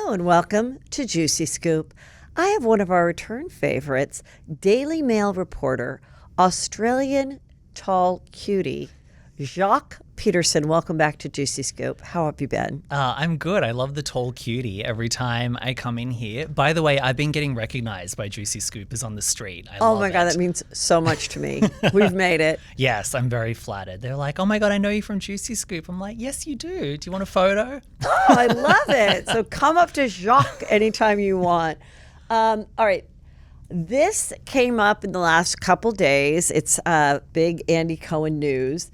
Hello and welcome to Juicy Scoop. I have one of our return favorites, Daily Mail reporter, Australian tall cutie, Jacques Peterson. Welcome back to Juicy Scoop. How have you been? I'm good. I love the tall cutie every time I come in here. By the way, I've been getting recognized by Juicy Scoopers on the street. Oh my God, that means so much to me. We've made it. Yes, I'm very flattered. They're like, oh my God, I know you from Juicy Scoop. I'm like, yes, you do. Do you want a photo? Oh, I love it. So come up to Jacques anytime you want. All right. This came up in the last couple days. It's big Andy Cohen news.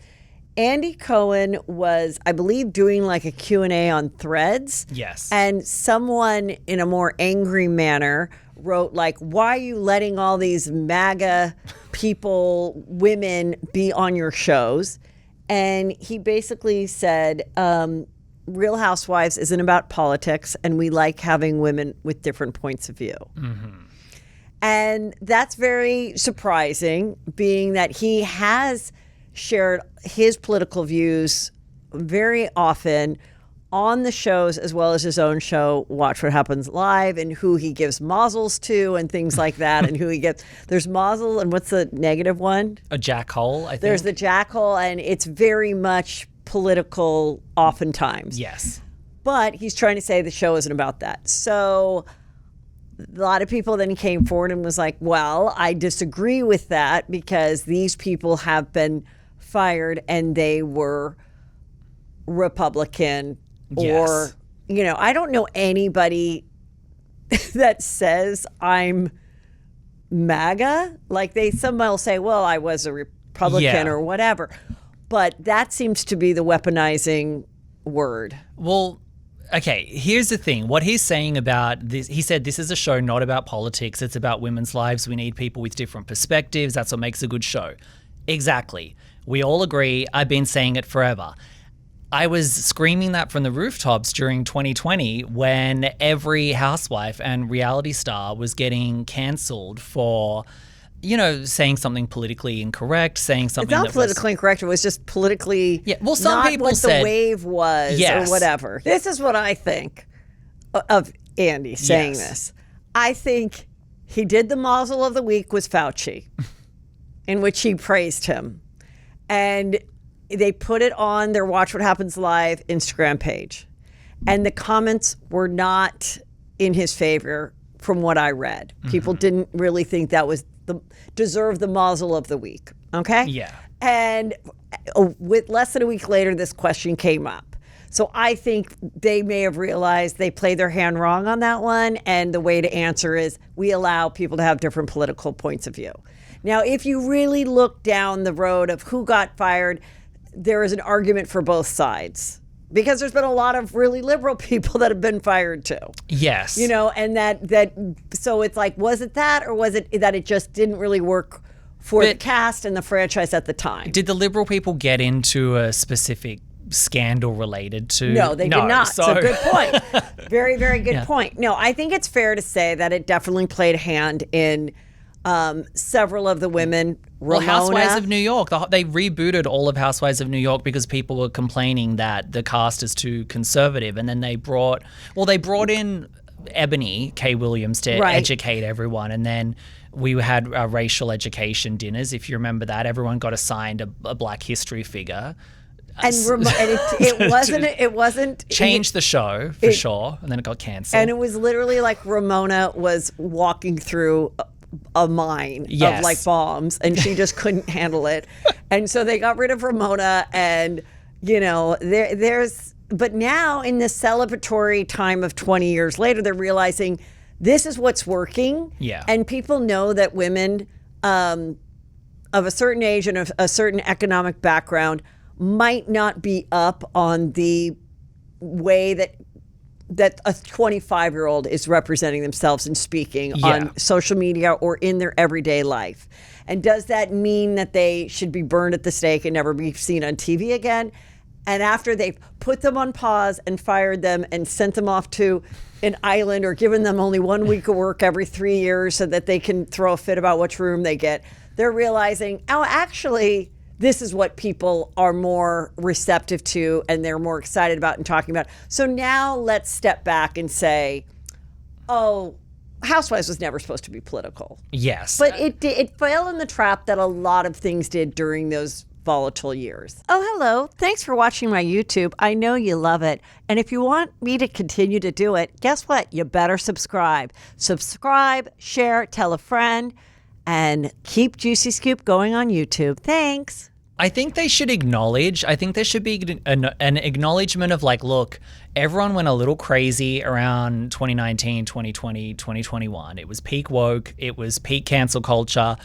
Andy Cohen was, I believe, doing like a Q&A on Threads. Yes. And someone in a more angry manner wrote like, why are you letting all these MAGA people, women, be on your shows? And he basically said, Real Housewives isn't about politics, and we like having women with different points of view. Mm-hmm. And that's very surprising, being that he has shared his political views very often on the shows, as well as his own show, Watch What Happens Live, and who he gives mazzles to and things like that, and who he gets. There's mazzle, and what's the negative one? A jackhole, I think. There's the jackhole, and it's very much political oftentimes. Yes. But he's trying to say the show isn't about that. So a lot of people then came forward and was like, well, I disagree with that because these people have been fired and they were Republican or, you know, I don't know anybody that says I'm MAGA. Like someone will say, well, I was a Republican or whatever. But that seems to be the weaponizing word. Well, okay, here's the thing. What he's saying about this, he said this is a show not about politics. It's about women's lives. We need people with different perspectives. That's what makes a good show. Exactly. We all agree. I've been saying it forever. I was screaming that from the rooftops during 2020 when every housewife and reality star was getting cancelled for, you know, saying something politically incorrect, saying something it's not politically incorrect. It was just politically well, some not people what said, the wave was or whatever. This is what I think of Andy saying this. I think he did the mazzle of the week was Fauci, in which he praised him. And they put it on their Watch What Happens Live Instagram page. And the comments were not in his favor from what I read. Mm-hmm. People didn't really think that was deserve the mazzle of the week. Okay? Yeah. And with less than a week later, this question came up. So I think they may have realized they played their hand wrong on that one. And the way to answer is we allow people to have different political points of view. Now, if you really look down the road of who got fired, there is an argument for both sides. Because there's been a lot of really liberal people that have been fired too. Yes. You know, and so it's like, was it that, or was it that it just didn't really work for the cast and the franchise at the time? Did the liberal people get into a specific scandal related to? No, they did not. So good point. Very, very good point. No, I think it's fair to say that it definitely played a hand in several of the women. Well, Housewives of New York, they rebooted all of Housewives of New York because people were complaining that the cast is too conservative. And then they brought in Ebony K. Williams to educate everyone. And then we had racial education dinners. If you remember that, everyone got assigned a Black history figure. And it wasn't changed the show for sure. And then it got canceled. And it was literally like Ramona was walking through a mine of like bombs, and she just couldn't handle it. And so they got rid of Ramona, and you know, but now in this celebratory time of 20 years later, they're realizing this is what's working. Yeah. And people know that women of a certain age and of a certain economic background might not be up on the way that a 25-year-old is representing themselves and speaking on social media or in their everyday life. And does that mean that they should be burned at the stake and never be seen on TV again? And after they've put them on pause and fired them and sent them off to an island or given them only 1 week of work every 3 years so that they can throw a fit about which room they get, they're realizing, oh, actually, this is what people are more receptive to and they're more excited about and talking about. So now let's step back and say, oh, Housewives was never supposed to be political. Yes. But it fell in the trap that a lot of things did during those volatile years. Oh, hello. Thanks for watching my YouTube. I know you love it. And if you want me to continue to do it, guess what? You better subscribe. Subscribe, share, tell a friend, and keep Juicy Scoop going on YouTube. Thanks. I think they should acknowledge, I think there should be an acknowledgement of like, look, everyone went a little crazy around 2019, 2020, 2021. It was peak woke. It was peak cancel culture.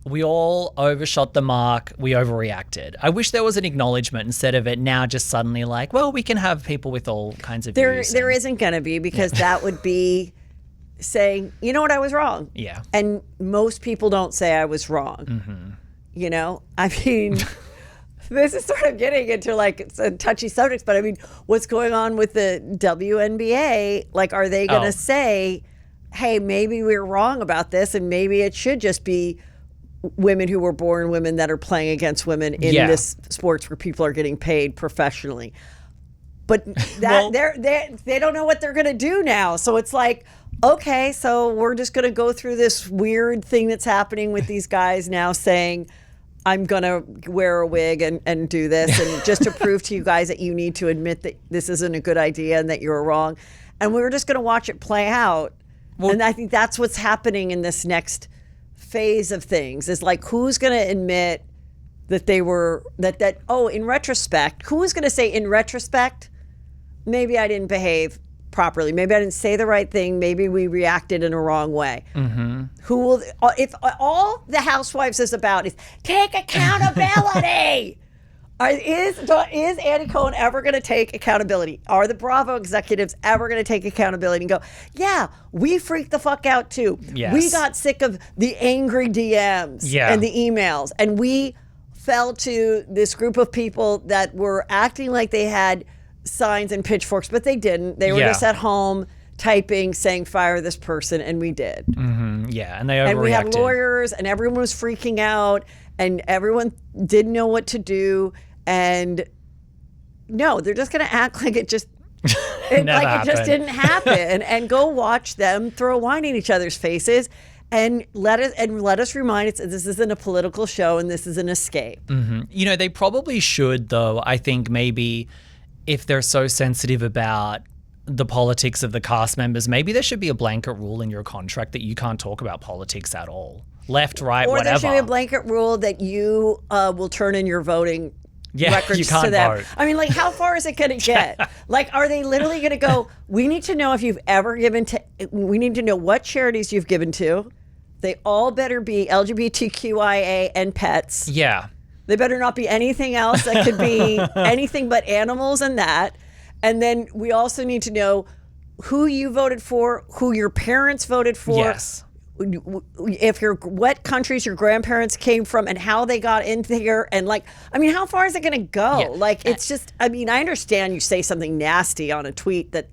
We all overshot the mark. We overreacted. I wish there was an acknowledgement instead of it now just suddenly like, well, we can have people with all kinds of views. There isn't going to be, because that would be saying, you know what, I was wrong. Yeah. And most people don't say I was wrong. Mm-hmm. You know, I mean, this is sort of getting into like it's a touchy subject, but I mean, what's going on with the WNBA? Like, are they going to say, hey, maybe we're wrong about this and maybe it should just be women who were born women that are playing against women in this sports where people are getting paid professionally? But that they don't know what they're going to do now. So it's like, okay, so we're just going to go through this weird thing that's happening with these guys now saying, I'm going to wear a wig and do this, and just to prove to you guys that you need to admit that this isn't a good idea and that you're wrong. And we're just going to watch it play out. Well, and I think that's what's happening in this next phase of things, is like, who's going to admit that they were, in retrospect, who's going to say in retrospect, maybe I didn't behave properly. Maybe I didn't say the right thing. Maybe we reacted in a wrong way. Mm-hmm. Who will, if all the Housewives is about is take accountability. Is Andy Cohen ever going to take accountability? Are the Bravo executives ever going to take accountability and go, yeah, we freaked the fuck out too. Yes. We got sick of the angry DMs and the emails, and we fell to this group of people that were acting like they had signs and pitchforks, but they didn't. They were just at home typing, saying, fire this person, and we did. Mm-hmm. Yeah, and they overreacted. And we had lawyers, and everyone was freaking out, and everyone didn't know what to do. And no, they're just going to act like it just it just didn't happen, and go watch them throw wine in each other's faces. And let us remind us this isn't a political show and this is an escape. Mm-hmm. You know, they probably should, though. I think maybe if they're so sensitive about the politics of the cast members, maybe there should be a blanket rule in your contract that you can't talk about politics at all. Left, right, whatever. Or there should be a blanket rule that you will turn in your voting records you can't to them. vote. I mean, like, how far is it going to get? Like, are they literally going to go, we need to know if you've ever given to, we need to know what charities you've given to. They all better be LGBTQIA and pets. Yeah. They better not be anything else that could be anything but animals and that. And then we also need to know who you voted for, who your parents voted for. Yes. What countries your grandparents came from and how they got into here. And like, I mean, how far is it going to go? Yeah. Like, it's just, I mean, I understand you say something nasty on a tweet that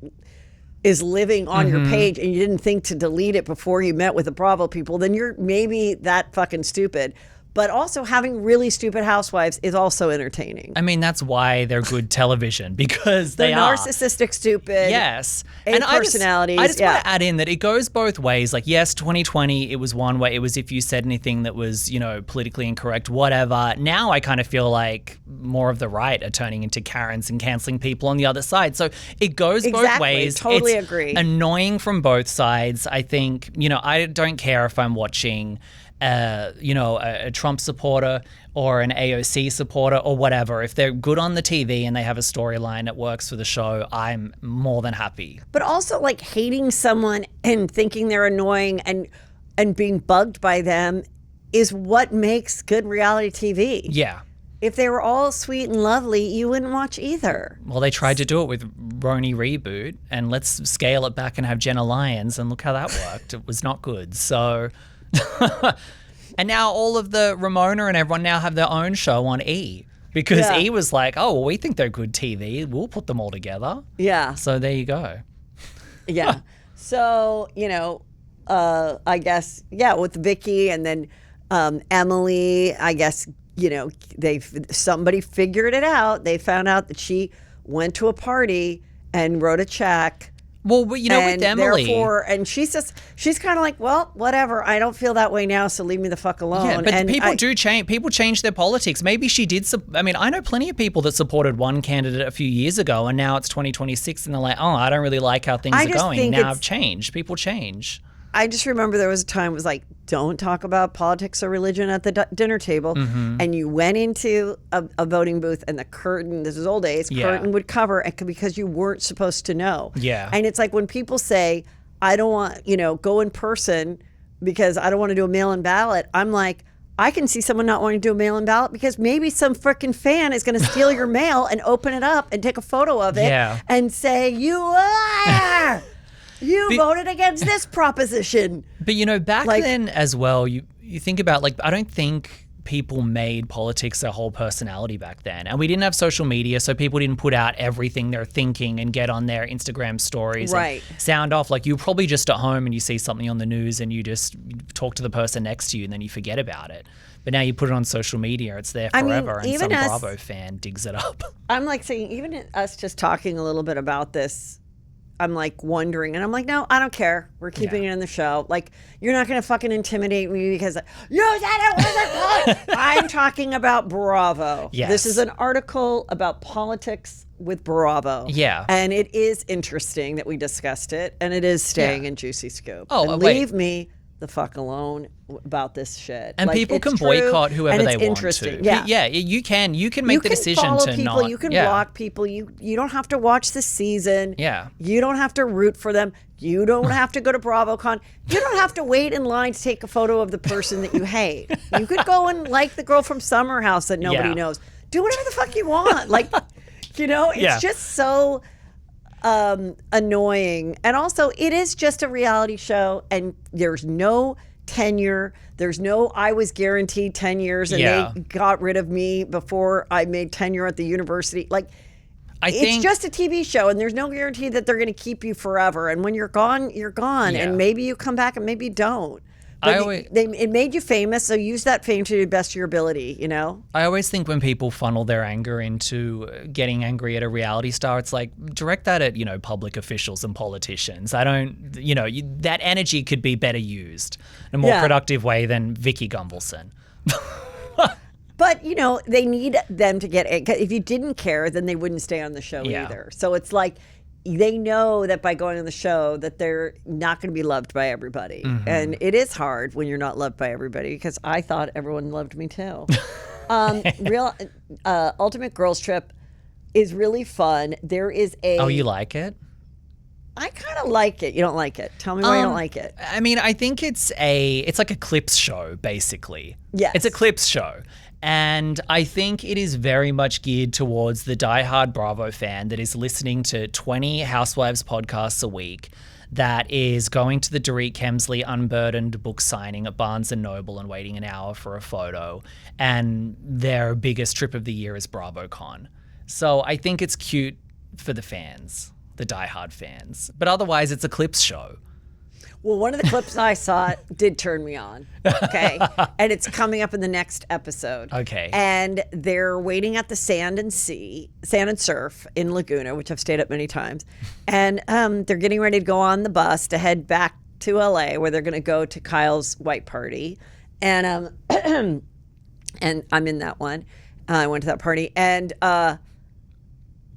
is living on your page and you didn't think to delete it before you met with the Bravo people, then you're maybe that fucking stupid. But also having really stupid housewives is also entertaining. I mean, that's why they're good television, because they're are narcissistic, stupid. Yes. And personalities. I just want to add in that it goes both ways. Like, yes, 2020, it was one way. It was if you said anything that was, you know, politically incorrect, whatever. Now I kind of feel like more of the right are turning into Karens and canceling people on the other side. So it goes both ways. Totally it's agree. Annoying from both sides. I think, you know, I don't care if I'm watching a Trump supporter or an AOC supporter or whatever. If they're good on the TV and they have a storyline that works for the show, I'm more than happy. But also, like, hating someone and thinking they're annoying and being bugged by them is what makes good reality TV. Yeah. If they were all sweet and lovely, you wouldn't watch either. Well, they tried to do it with RHONY Reboot, and let's scale it back and have Jenna Lyons, and look how that worked. It was not good. So... And now all of the Ramona and everyone now have their own show on E, because E was like, oh, well, we think they're good TV. We'll put them all together. Yeah. So there you go. Yeah. So, you know, I guess, with Vicki and then Emily, I guess, somebody figured it out. They found out that she went to a party and wrote a check. Well, with Emily, and she's kind of like, well, whatever. I don't feel that way now, so leave me the fuck alone. Yeah, but people do change. People change their politics. Maybe she did. I mean, I know plenty of people that supported one candidate a few years ago, and now it's 2026, and they're like, oh, I don't really like how things are going. Now I've changed. People change. I just remember there was a time it was like, don't talk about politics or religion at the dinner table. Mm-hmm. And you went into a voting booth and the curtain, this is old days, curtain would cover because you weren't supposed to know. Yeah. And it's like when people say, I don't want, go in person because I don't want to do a mail-in ballot. I'm like, I can see someone not wanting to do a mail-in ballot because maybe some freaking fan is going to steal your mail and open it up and take a photo of it and say, you are... You voted against this proposition. But, back then as well, you think about, I don't think people made politics their whole personality back then. And we didn't have social media, so people didn't put out everything they're thinking and get on their Instagram stories and sound off. You're probably just at home and you see something on the news and you just talk to the person next to you and then you forget about it. But now you put it on social media, it's there forever, and some Bravo fan digs it up. I'm saying, even us just talking a little bit about this, I'm wondering, and I'm like, no, I don't care. We're keeping it in the show. You're not going to fucking intimidate me because you said it wasn't politics. I'm talking about Bravo. Yes. This is an article about politics with Bravo. Yeah. And it is interesting that we discussed it, and it is staying in Juicy Scoop. Oh, and leave me the fuck alone about this shit. And people can boycott whoever they want to. Yeah, you can make the decision to people, not. You can block people. You don't have to watch the season. Yeah. You don't have to root for them. You don't have to go to BravoCon. You don't have to wait in line to take a photo of the person that you hate. You could go and like the girl from Summer House that nobody knows. Do whatever the fuck you want. It's just so annoying. And also, it is just a reality show, and there's no tenure. There's no, I was guaranteed 10 years and they got rid of me before I made tenure at the university. It's just a TV show, and there's no guarantee that they're going to keep you forever. And when you're gone, you're gone. And maybe you come back and maybe you don't. But it made you famous, so use that fame to the best of your ability, I always think when people funnel their anger into getting angry at a reality star, it's direct that at, public officials and politicians. I don't, that energy could be better used in a more productive way than Vicki Gunvalson. But, they need them to get it. If you didn't care, then they wouldn't stay on the show either. So it's they know that by going on the show that they're not going to be loved by everybody. Mm-hmm. And it is hard when you're not loved by everybody, because I thought everyone loved me too. Ultimate Girls Trip is really fun. There is a... Oh, you like it? I kind of like it. You don't like it. Tell me why you don't like it. I mean, I think it's like a clips show, basically. Yes. It's a clips show. And I think it is very much geared towards the diehard Bravo fan that is listening to 20 Housewives podcasts a week, that is going to the Dorit Kemsley Unburdened book signing at Barnes & Noble and waiting an hour for a photo. And their biggest trip of the year is BravoCon. So I think it's cute for the fans, the diehard fans. But otherwise, it's a clips show. Well, one of the clips I saw did turn me on, okay? And it's coming up in the next episode. Okay. And they're waiting at the Sand and Surf in Laguna, which I've stayed at many times. And they're getting ready to go on the bus to head back to LA, where they're going to go to Kyle's white party. And and I'm in that one. I went to that party. And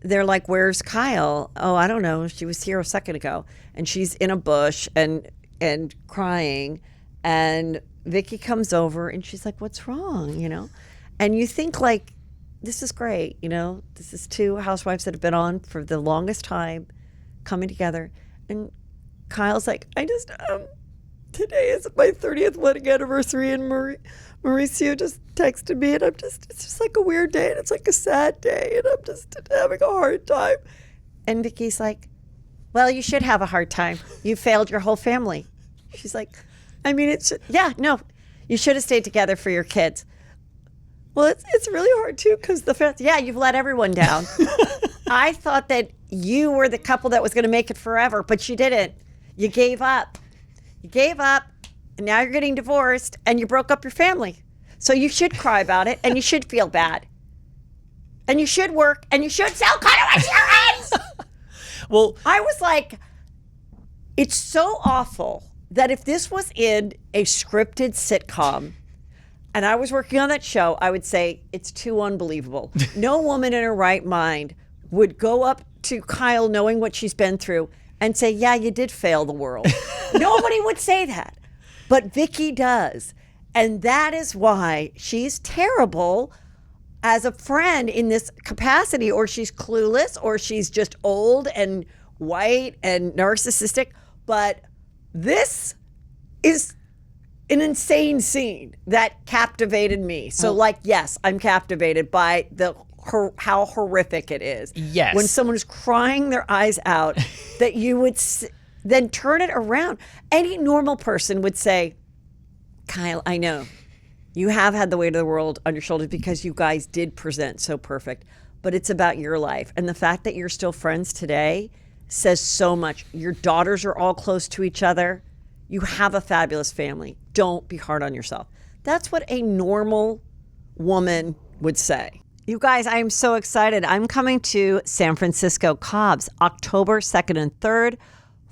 they're like, where's Kyle? Oh, I don't know. She was here a second ago. And she's in a bush and crying. And Vicki comes over and she's like, what's wrong? And you think this is great. This is two housewives that have been on for the longest time coming together. And Kyle's like, today is my 30th wedding anniversary. And Mauricio just texted me, and it's just a weird day, and it's a sad day, and I'm just having a hard time. And Vicki's like, well, you should have a hard time. You failed your whole family. She's like, you should have stayed together for your kids. Well, it's really hard too, because you've let everyone down. I thought that you were the couple that was going to make it forever, but you didn't. You gave up. And now you're getting divorced, and you broke up your family. So you should cry about it, and you should feel bad. And you should work, and you should sell car insurance. Well, I was like, it's so awful that if this was in a scripted sitcom and I was working on that show, I would say it's too unbelievable. No woman in her right mind would go up to Kyle knowing what she's been through and say, yeah, you did fail the world. Nobody would say that. But Vicki does. And that is why she's terrible as a friend in this capacity, or she's clueless, or she's just old and white and narcissistic. But this is an insane scene that captivated me. So, yes, I'm captivated by how horrific it is. Yes. When someone is crying their eyes out, that you would then turn it around. Any normal person would say, Kyle, I know you have had the weight of the world on your shoulders because you guys did present so perfect, but it's about your life. And the fact that you're still friends today says so much. Your daughters are all close to each other. You have a fabulous family. Don't be hard on yourself. That's what a normal woman would say. You guys, I am so excited. I'm coming to San Francisco Cobb's October 2nd and 3rd,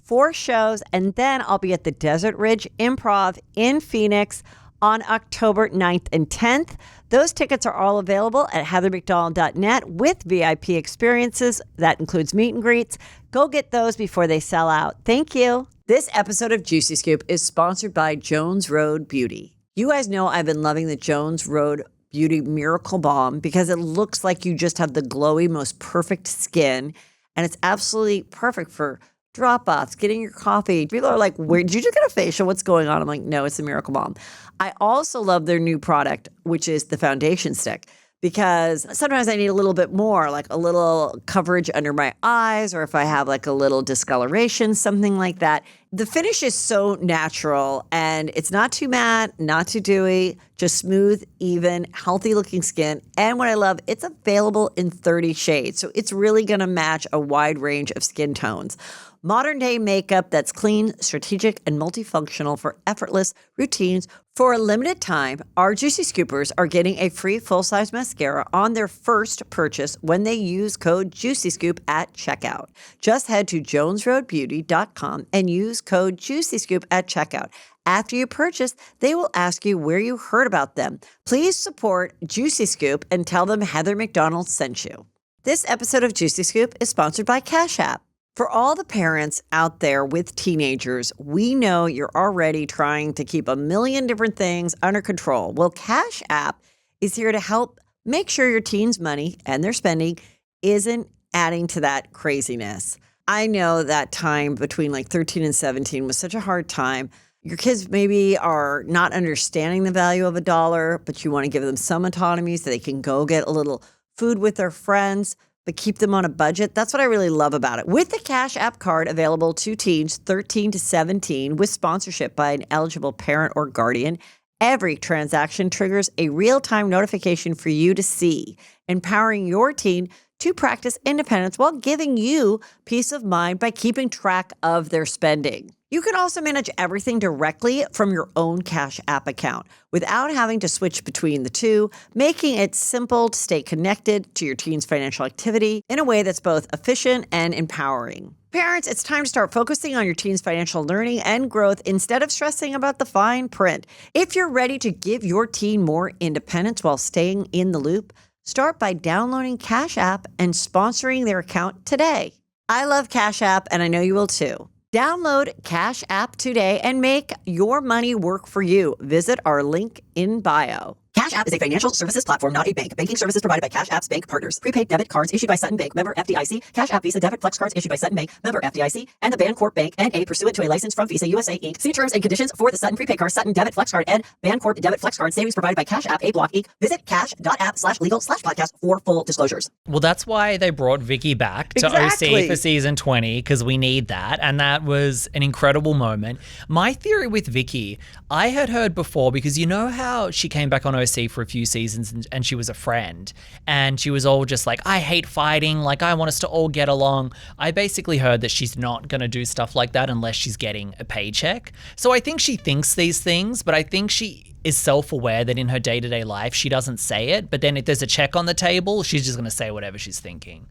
4 shows, and then I'll be at the Desert Ridge Improv in Phoenix on October 9th and 10th. Those tickets are all available at heathermcdonald.net with VIP experiences. That includes meet and greets. Go get those before they sell out. Thank you. This episode of Juicy Scoop is sponsored by Jones Road Beauty. You guys know I've been loving the Jones Road Beauty Miracle Balm because it looks like you just have the glowy, most perfect skin. And it's absolutely perfect for drop-offs, getting your coffee. People are like, where did you just get a facial? What's going on? I'm like, no, it's a Miracle Balm. I also love their new product, which is the foundation stick, because sometimes I need a little bit more, like a little coverage under my eyes, or if I have like a little discoloration, something like that. The finish is so natural, and it's not too matte, not too dewy, just smooth, even, healthy looking skin. And what I love, it's available in 30 shades. So it's really going to match a wide range of skin tones. Modern day makeup that's clean, strategic, and multifunctional for effortless routines. For a limited time, our Juicy Scoopers are getting a free full-size mascara on their first purchase when they use code JuicyScoop at checkout. Just head to jonesroadbeauty.com and use code JuicyScoop at checkout. After you purchase, they will ask you where you heard about them. Please support Juicy Scoop and tell them Heather McDonald sent you. This episode of Juicy Scoop is sponsored by Cash App. For all the parents out there with teenagers, we know you're already trying to keep a million different things under control. Well, Cash App is here to help make sure your teen's money and their spending isn't adding to that craziness. I know that time between like 13 and 17 was such a hard time. Your kids maybe are not understanding the value of a dollar, but you want to give them some autonomy so they can go get a little food with their friends, but keep them on a budget. That's what I really love about it. With the Cash App card available to teens 13 to 17 with sponsorship by an eligible parent or guardian, every transaction triggers a real-time notification for you to see, empowering your teen to practice independence while giving you peace of mind by keeping track of their spending. You can also manage everything directly from your own Cash App account without having to switch between the two, making it simple to stay connected to your teen's financial activity in a way that's both efficient and empowering. Parents, it's time to start focusing on your teen's financial learning and growth instead of stressing about the fine print. If you're ready to give your teen more independence while staying in the loop, start by downloading Cash App and sponsoring their account today. I love Cash App, and I know you will too. Download Cash App today and make your money work for you. Visit our link in bio. Cash App is a financial services platform, not a bank. Banking services provided by Cash App's bank partners. Prepaid debit cards issued by Sutton Bank, member FDIC. Cash App Visa debit flex cards issued by Sutton Bank, member FDIC. And the Bancorp Bank, N.A. pursuant to a license from Visa USA, Inc. See terms and conditions for the Sutton prepaid card, Sutton debit flex card, and Bancorp debit flex card savings provided by Cash App, A Block, Inc. Visit cash.app/legal/podcast for full disclosures. Well, that's why they brought Vicki back to Exactly. OC for season 20, because we need that. And that was an incredible moment. My theory with Vicki, I had heard before, because you know how she came back on OC for a few seasons and she was a friend and she was all just like, I hate fighting, like I want us to all get along. I basically heard that she's not going to do stuff like that unless she's getting a paycheck. So I think she thinks these things, but I think she is self-aware that in her day-to-day life she doesn't say it, but then if there's a check on the table, she's just going to say whatever she's thinking.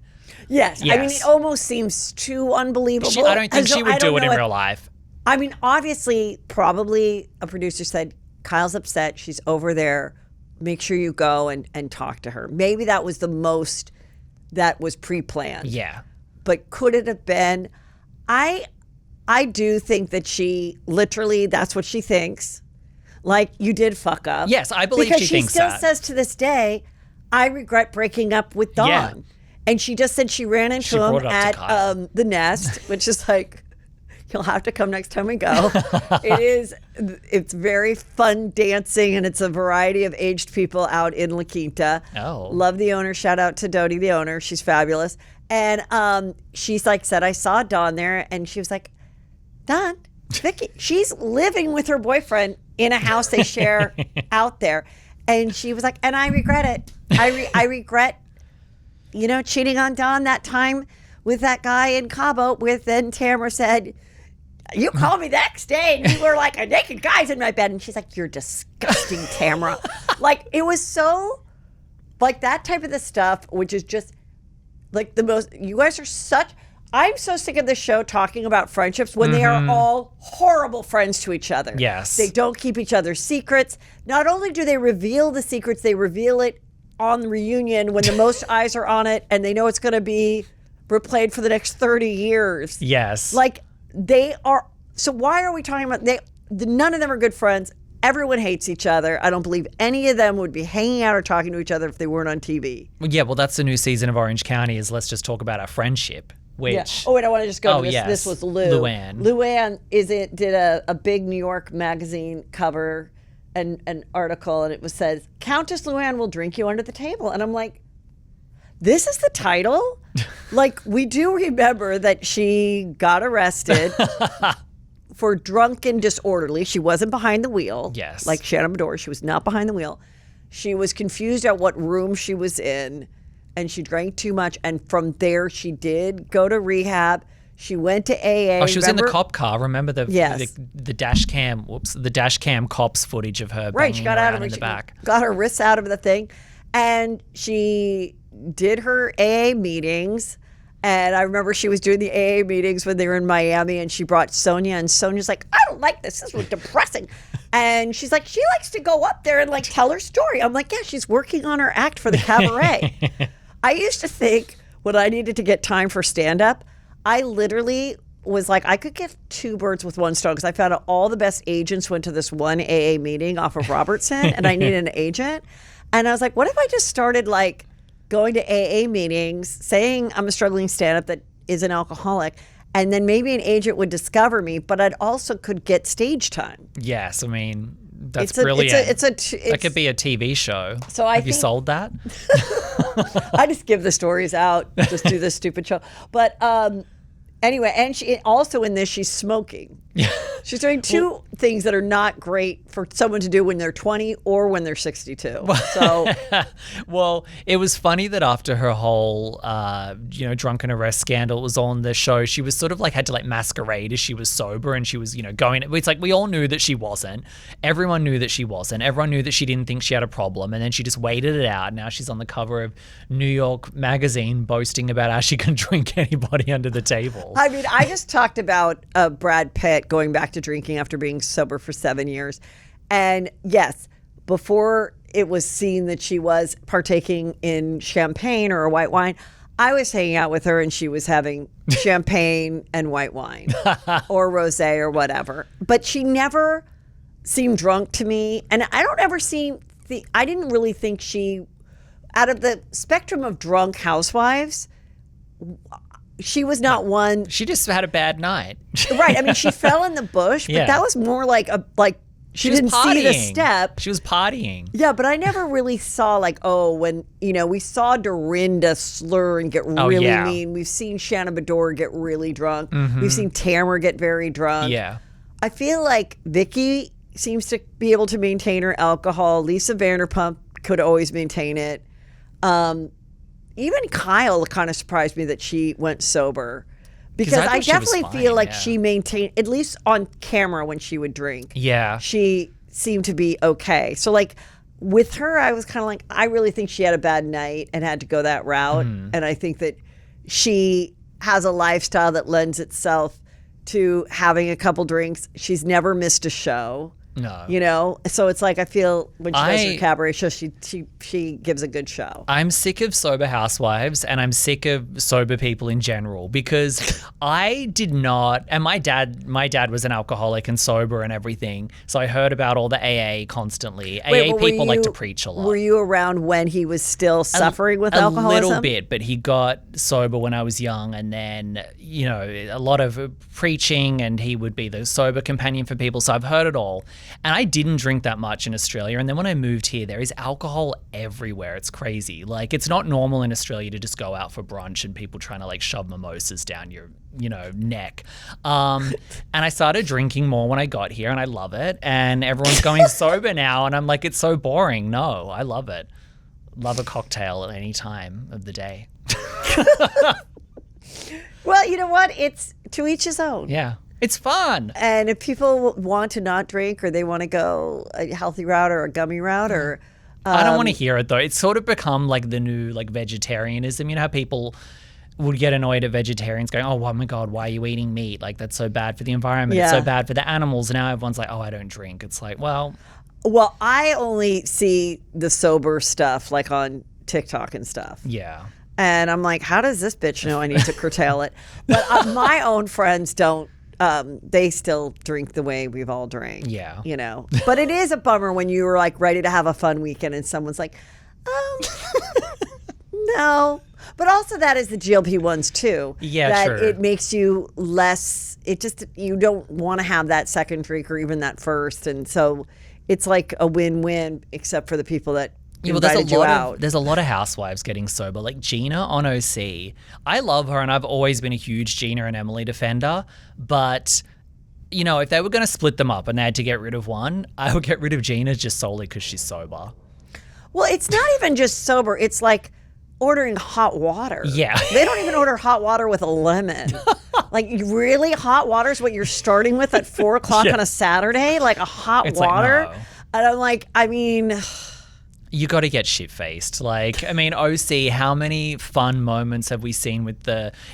Yes. I mean, it almost seems too unbelievable. I don't think she would do it in real life. I mean, obviously, probably a producer said, Kyle's upset. She's over there. Make sure you go and talk to her. Maybe that was the most that was pre-planned. Yeah. But could it have been? I do think that she literally, that's what she thinks. Like, you did fuck up. Yes, I believe she thinks that. Because she still says to this day, I regret breaking up with Dawn. Yeah. And she just said she ran into him at the Nest, which is like, you'll have to come next time we go. It's very fun dancing, and it's a variety of aged people out in La Quinta. Oh. Love the owner. Shout out to Dodie, the owner. She's fabulous. And she's like, said, I saw Dawn there, and she was like, Dawn, Vicki, she's living with her boyfriend in a house they share out there. And she was like, and I regret it. I regret, cheating on Dawn that time with that guy in Cabo then Tamara said, you called me the next day and you were like a naked guy's in my bed. And she's like, you're disgusting, Tamara. Like, it was so, like, that type of the stuff, which is just like the most, you guys are such, I'm so sick of this show talking about friendships when they are all horrible friends to each other. Yes. They don't keep each other's secrets. Not only do they reveal the secrets, they reveal it on the reunion when the most eyes are on it and they know it's going to be replayed for the next 30 years. Yes. Like, they are, so why are we talking about, none of them are good friends. Everyone hates each other. I don't believe any of them would be hanging out or talking to each other if they weren't on TV. Yeah, well, that's the new season of Orange County is let's just talk about our friendship. Which, yeah. Oh, wait, I want to just go to this. Yes. This was Luann. Luann did a big New York magazine cover, an article, and it says, Countess Luann will drink you under the table. And I'm like, this is the title? Like, we do remember that she got arrested for drunken disorderly. She wasn't behind the wheel. Yes. Like Shannon Medore. She was not behind the wheel. She was confused at what room she was in. And she drank too much. And from there, she did go to rehab. She went to AA. Oh, she was in the cop car. Remember the dash cam? The dash cam cops footage of her banging she got around out of in the back. Got her wrists out of the thing, and she did her AA meetings. And I remember she was doing the AA meetings when they were in Miami, and she brought Sonia, and Sonia's like, I don't like this. This was depressing. And she's like, she likes to go up there and like tell her story. I'm like, yeah, she's working on her act for the cabaret. I used to think when I needed to get time for stand-up, I literally was like, I could get two birds with one stone because I found out all the best agents went to this one AA meeting off of Robertson and I needed an agent. And I was like, what if I just started like going to AA meetings, saying I'm a struggling stand-up that is an alcoholic, and then maybe an agent would discover me, but I'd also could get stage time. Yes, I mean, that's brilliant. That could be a TV show. So Have you sold that? I just give the stories out, just do this stupid show. But anyway, and she also in this, she's smoking. She's doing two things that are not great for someone to do when they're 20 or when they're 62. So, well, it was funny that after her whole, drunken arrest scandal was on the show, she was sort of like had to like masquerade as she was sober, and she was, going. It's like we all knew that she wasn't. Everyone knew that she wasn't. Everyone knew that she didn't think she had a problem, and then she just waited it out. Now she's on the cover of New York Magazine boasting about how she can drink anybody under the table. I mean, I just talked about Brad Pitt going back to drinking after being sober for 7 years. And yes, before it was seen that she was partaking in champagne or a white wine, I was hanging out with her and she was having champagne and white wine or rosé or whatever. But she never seemed drunk to me. And I don't ever I didn't really think she, out of the spectrum of drunk housewives, she was not one. She just had a bad night. Right. I mean, she fell in the bush, but that was more like she didn't see the step. She was partying. Yeah, but I never really saw when, we saw Dorinda slur and get really mean. We've seen Shannon Bedore get really drunk. Mm-hmm. We've seen Tamara get very drunk. Yeah. I feel like Vicki seems to be able to maintain her alcohol. Lisa Vanderpump could always maintain it. Even Kyle kind of surprised me that she went sober, because I definitely feel like she maintained, at least on camera when she would drink. Yeah. She seemed to be okay. So like with her, I was kind of like, I really think she had a bad night and had to go that route. And I think that she has a lifestyle that lends itself to having a couple drinks. She's never missed a show. No. You know? So it's like I feel when she does her cabaret show, she gives a good show. I'm sick of sober housewives and I'm sick of sober people in general because I did not, and my dad was an alcoholic and sober and everything, so I heard about all the AA constantly. AA people like to preach a lot. Were you around when he was still suffering with alcoholism? A little bit, but he got sober when I was young, and then, you know, a lot of preaching, and he would be the sober companion for people, so I've heard it all. And I didn't drink that much in Australia. And then when I moved here, there is alcohol everywhere. It's crazy. Like, it's not normal in Australia to just go out for brunch and people trying to like shove mimosas down your, you know, neck. And I started drinking more when I got here, and I love it. And everyone's going sober now. And I'm like, it's so boring. No, I love it. Love a cocktail at any time of the day. Well, you know what? It's to each his own. Yeah. It's fun. And if people want to not drink or they want to go a healthy route or a gummy route or... I don't want to hear it though. It's sort of become like the new like vegetarianism. You know how people would get annoyed at vegetarians going, oh my God, why are you eating meat? Like that's so bad for the environment. Yeah. It's so bad for the animals. And now everyone's like, oh, I don't drink. It's like, well, I only see the sober stuff like on TikTok and stuff. Yeah. And I'm like, how does this bitch know I need to curtail it? But my own friends don't. They still drink the way we've all drank. Yeah. You know, but it is a bummer when you were like ready to have a fun weekend and someone's like, no. But also that is the GLP-1s too. Yeah, that true. It makes you less, you don't want to have that second drink or even that first. And so it's like a win-win except for the people that invited you out. There's a lot of housewives getting sober. Like Gina on OC. I love her and I've always been a huge Gina and Emily defender. But, you know, if they were going to split them up and they had to get rid of one, I would get rid of Gina just solely because she's sober. Well, it's not even just sober. It's like ordering hot water. Yeah. They don't even order hot water with a lemon. Like, really? Hot water is what you're starting with at 4 o'clock on a Saturday? Like a hot water? Like, no. And I'm like, I mean... You got to get shit-faced. Like, I mean, OC, how many fun moments have we seen with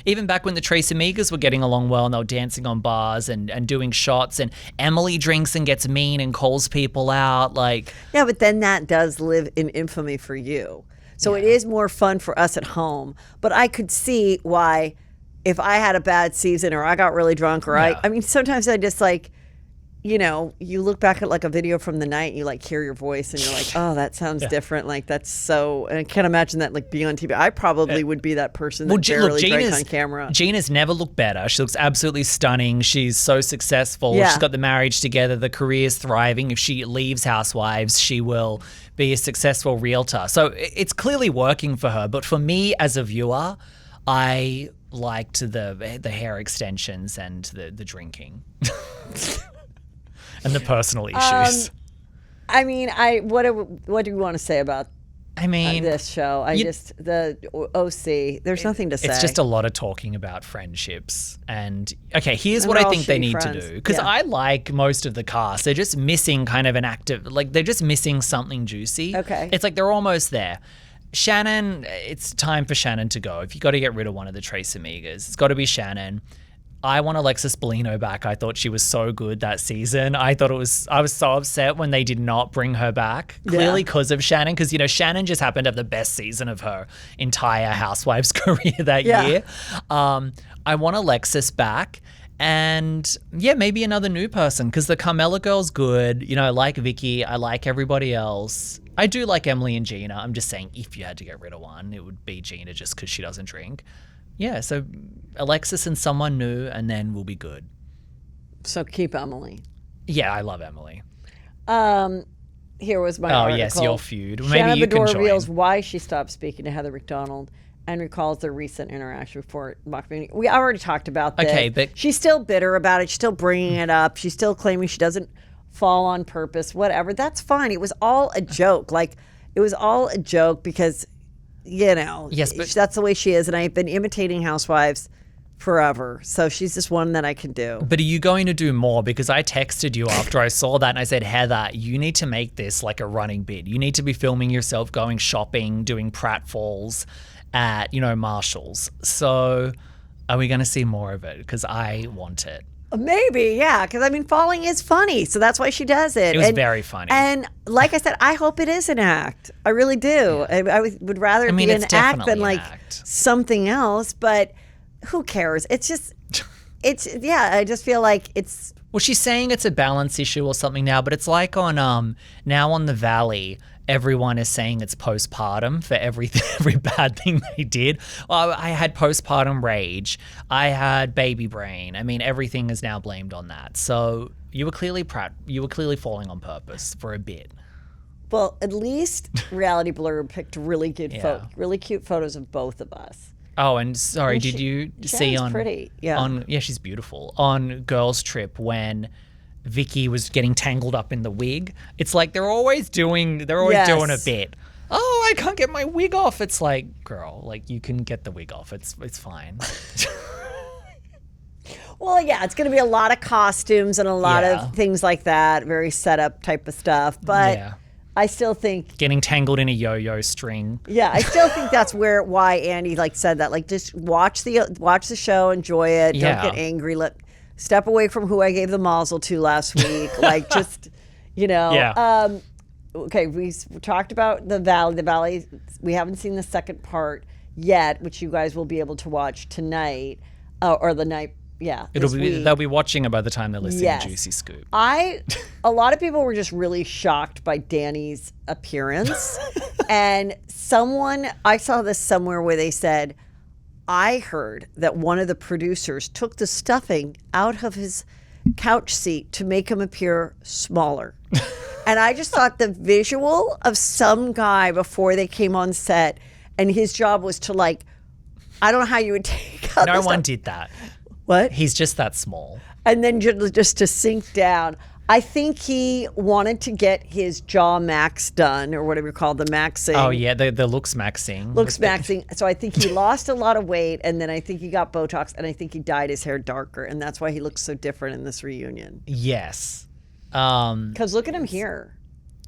even back when the Trace Amigas were getting along well and they were dancing on bars and doing shots, and Emily drinks and gets mean and calls people out, like... Yeah, but then that does live in infamy for you. So it is more fun for us at home. But I could see why if I had a bad season or I got really drunk or I mean, sometimes I just like... You know, you look back at like a video from the night and you like hear your voice and you're like, oh, that sounds different. Like that's so, and I can't imagine that like being on TV. I probably would be that person that barely drank on camera. Gina's never looked better. She looks absolutely stunning. She's so successful. Yeah. She's got the marriage together. The career's thriving. If she leaves Housewives, she will be a successful realtor. So it's clearly working for her. But for me as a viewer, I liked the hair extensions and the drinking. And the personal issues. I mean, what do you want to say about this show? The OC, there's nothing to say. It's just a lot of talking about friendships. And, okay, here's what I think they need to do. Because I like most of the cast. They're just missing kind of an active, like they're just missing something juicy. Okay. It's like they're almost there. Shannon, it's time for Shannon to go. If you got to get rid of one of the Trace Amigas, it's got to be Shannon. I want Alexis Bellino back. I thought she was so good that season. I was so upset when they did not bring her back, clearly because of Shannon, because, you know, Shannon just happened to have the best season of her entire Housewives career that year. I want Alexis back. And yeah, maybe another new person, because the Carmela girl's good. You know, I like Vicki. I like everybody else. I do like Emily and Gina. I'm just saying, if you had to get rid of one, it would be Gina just because she doesn't drink. Yeah, so Alexis and someone new, and then we'll be good. So keep Emily. Yeah, I love Emily. Here was my article. Oh, yes, your feud. Maybe Shannon you can Bedore join. reveals why she stopped speaking to Heather McDonald and recalls their recent interaction before mockumentary. We already talked about this. Okay, but... She's still bitter about it. She's still bringing it up. She's still claiming she doesn't fall on purpose, whatever. That's fine. It was all a joke. Like, it was all a joke because... You know, yes, but that's the way she is. And I've been imitating Housewives forever. So she's just one that I can do. But are you going to do more? Because I texted you after I saw that and I said, Heather, you need to make this like a running bit. You need to be filming yourself going shopping, doing pratfalls at, Marshall's. So are we going to see more of it? Because I want it. Maybe, yeah. Because, falling is funny. So that's why she does it. It was very funny. And like I said, I hope it is an act. I really do. Yeah. I would rather it be an act than like something else. But who cares? I just feel like it's... Well, she's saying it's a balance issue or something now, but it's like on now on The Valley, everyone is saying it's postpartum for every bad thing they did. Well, I had postpartum rage. I had baby brain. Everything is now blamed on that. So you were clearly falling on purpose for a bit. Well, at least Reality Blur picked really really cute photos of both of us. Oh, and sorry, did you see on pretty. Yeah. She's beautiful. On Girls Trip when Vicki was getting tangled up in the wig. It's like they're always doing a bit. Oh, I can't get my wig off. It's like, girl, like you can get the wig off. It's fine. Well, yeah, it's going to be a lot of costumes and a lot of things like that, very setup type of stuff. But I still think getting tangled in a yo-yo string. Yeah, I still think that's why Andy said that. Like, just watch the show, enjoy it. Don't get angry. Step away from who I gave the mazel to last week. Yeah. Okay, we talked about the Valley. The Valley. We haven't seen the second part yet, which you guys will be able to watch tonight or the night. Yeah, they'll be watching it by the time they're listening to Juicy Scoop. A lot of people were just really shocked by Danny's appearance. And I saw this somewhere where they said, I heard that one of the producers took the stuffing out of his couch seat to make him appear smaller. And I just thought the visual of some guy before they came on set and his job was to I don't know how you would take out No one did that. What? He's just that small. And then just to sink down. I think he wanted to get his jaw max done, or whatever you call the maxing. Oh, yeah, the looks maxing. Looks maxing. So I think he lost a lot of weight, and then I think he got Botox, and I think he dyed his hair darker, and that's why he looks so different in this reunion. Yes. Because look at him here.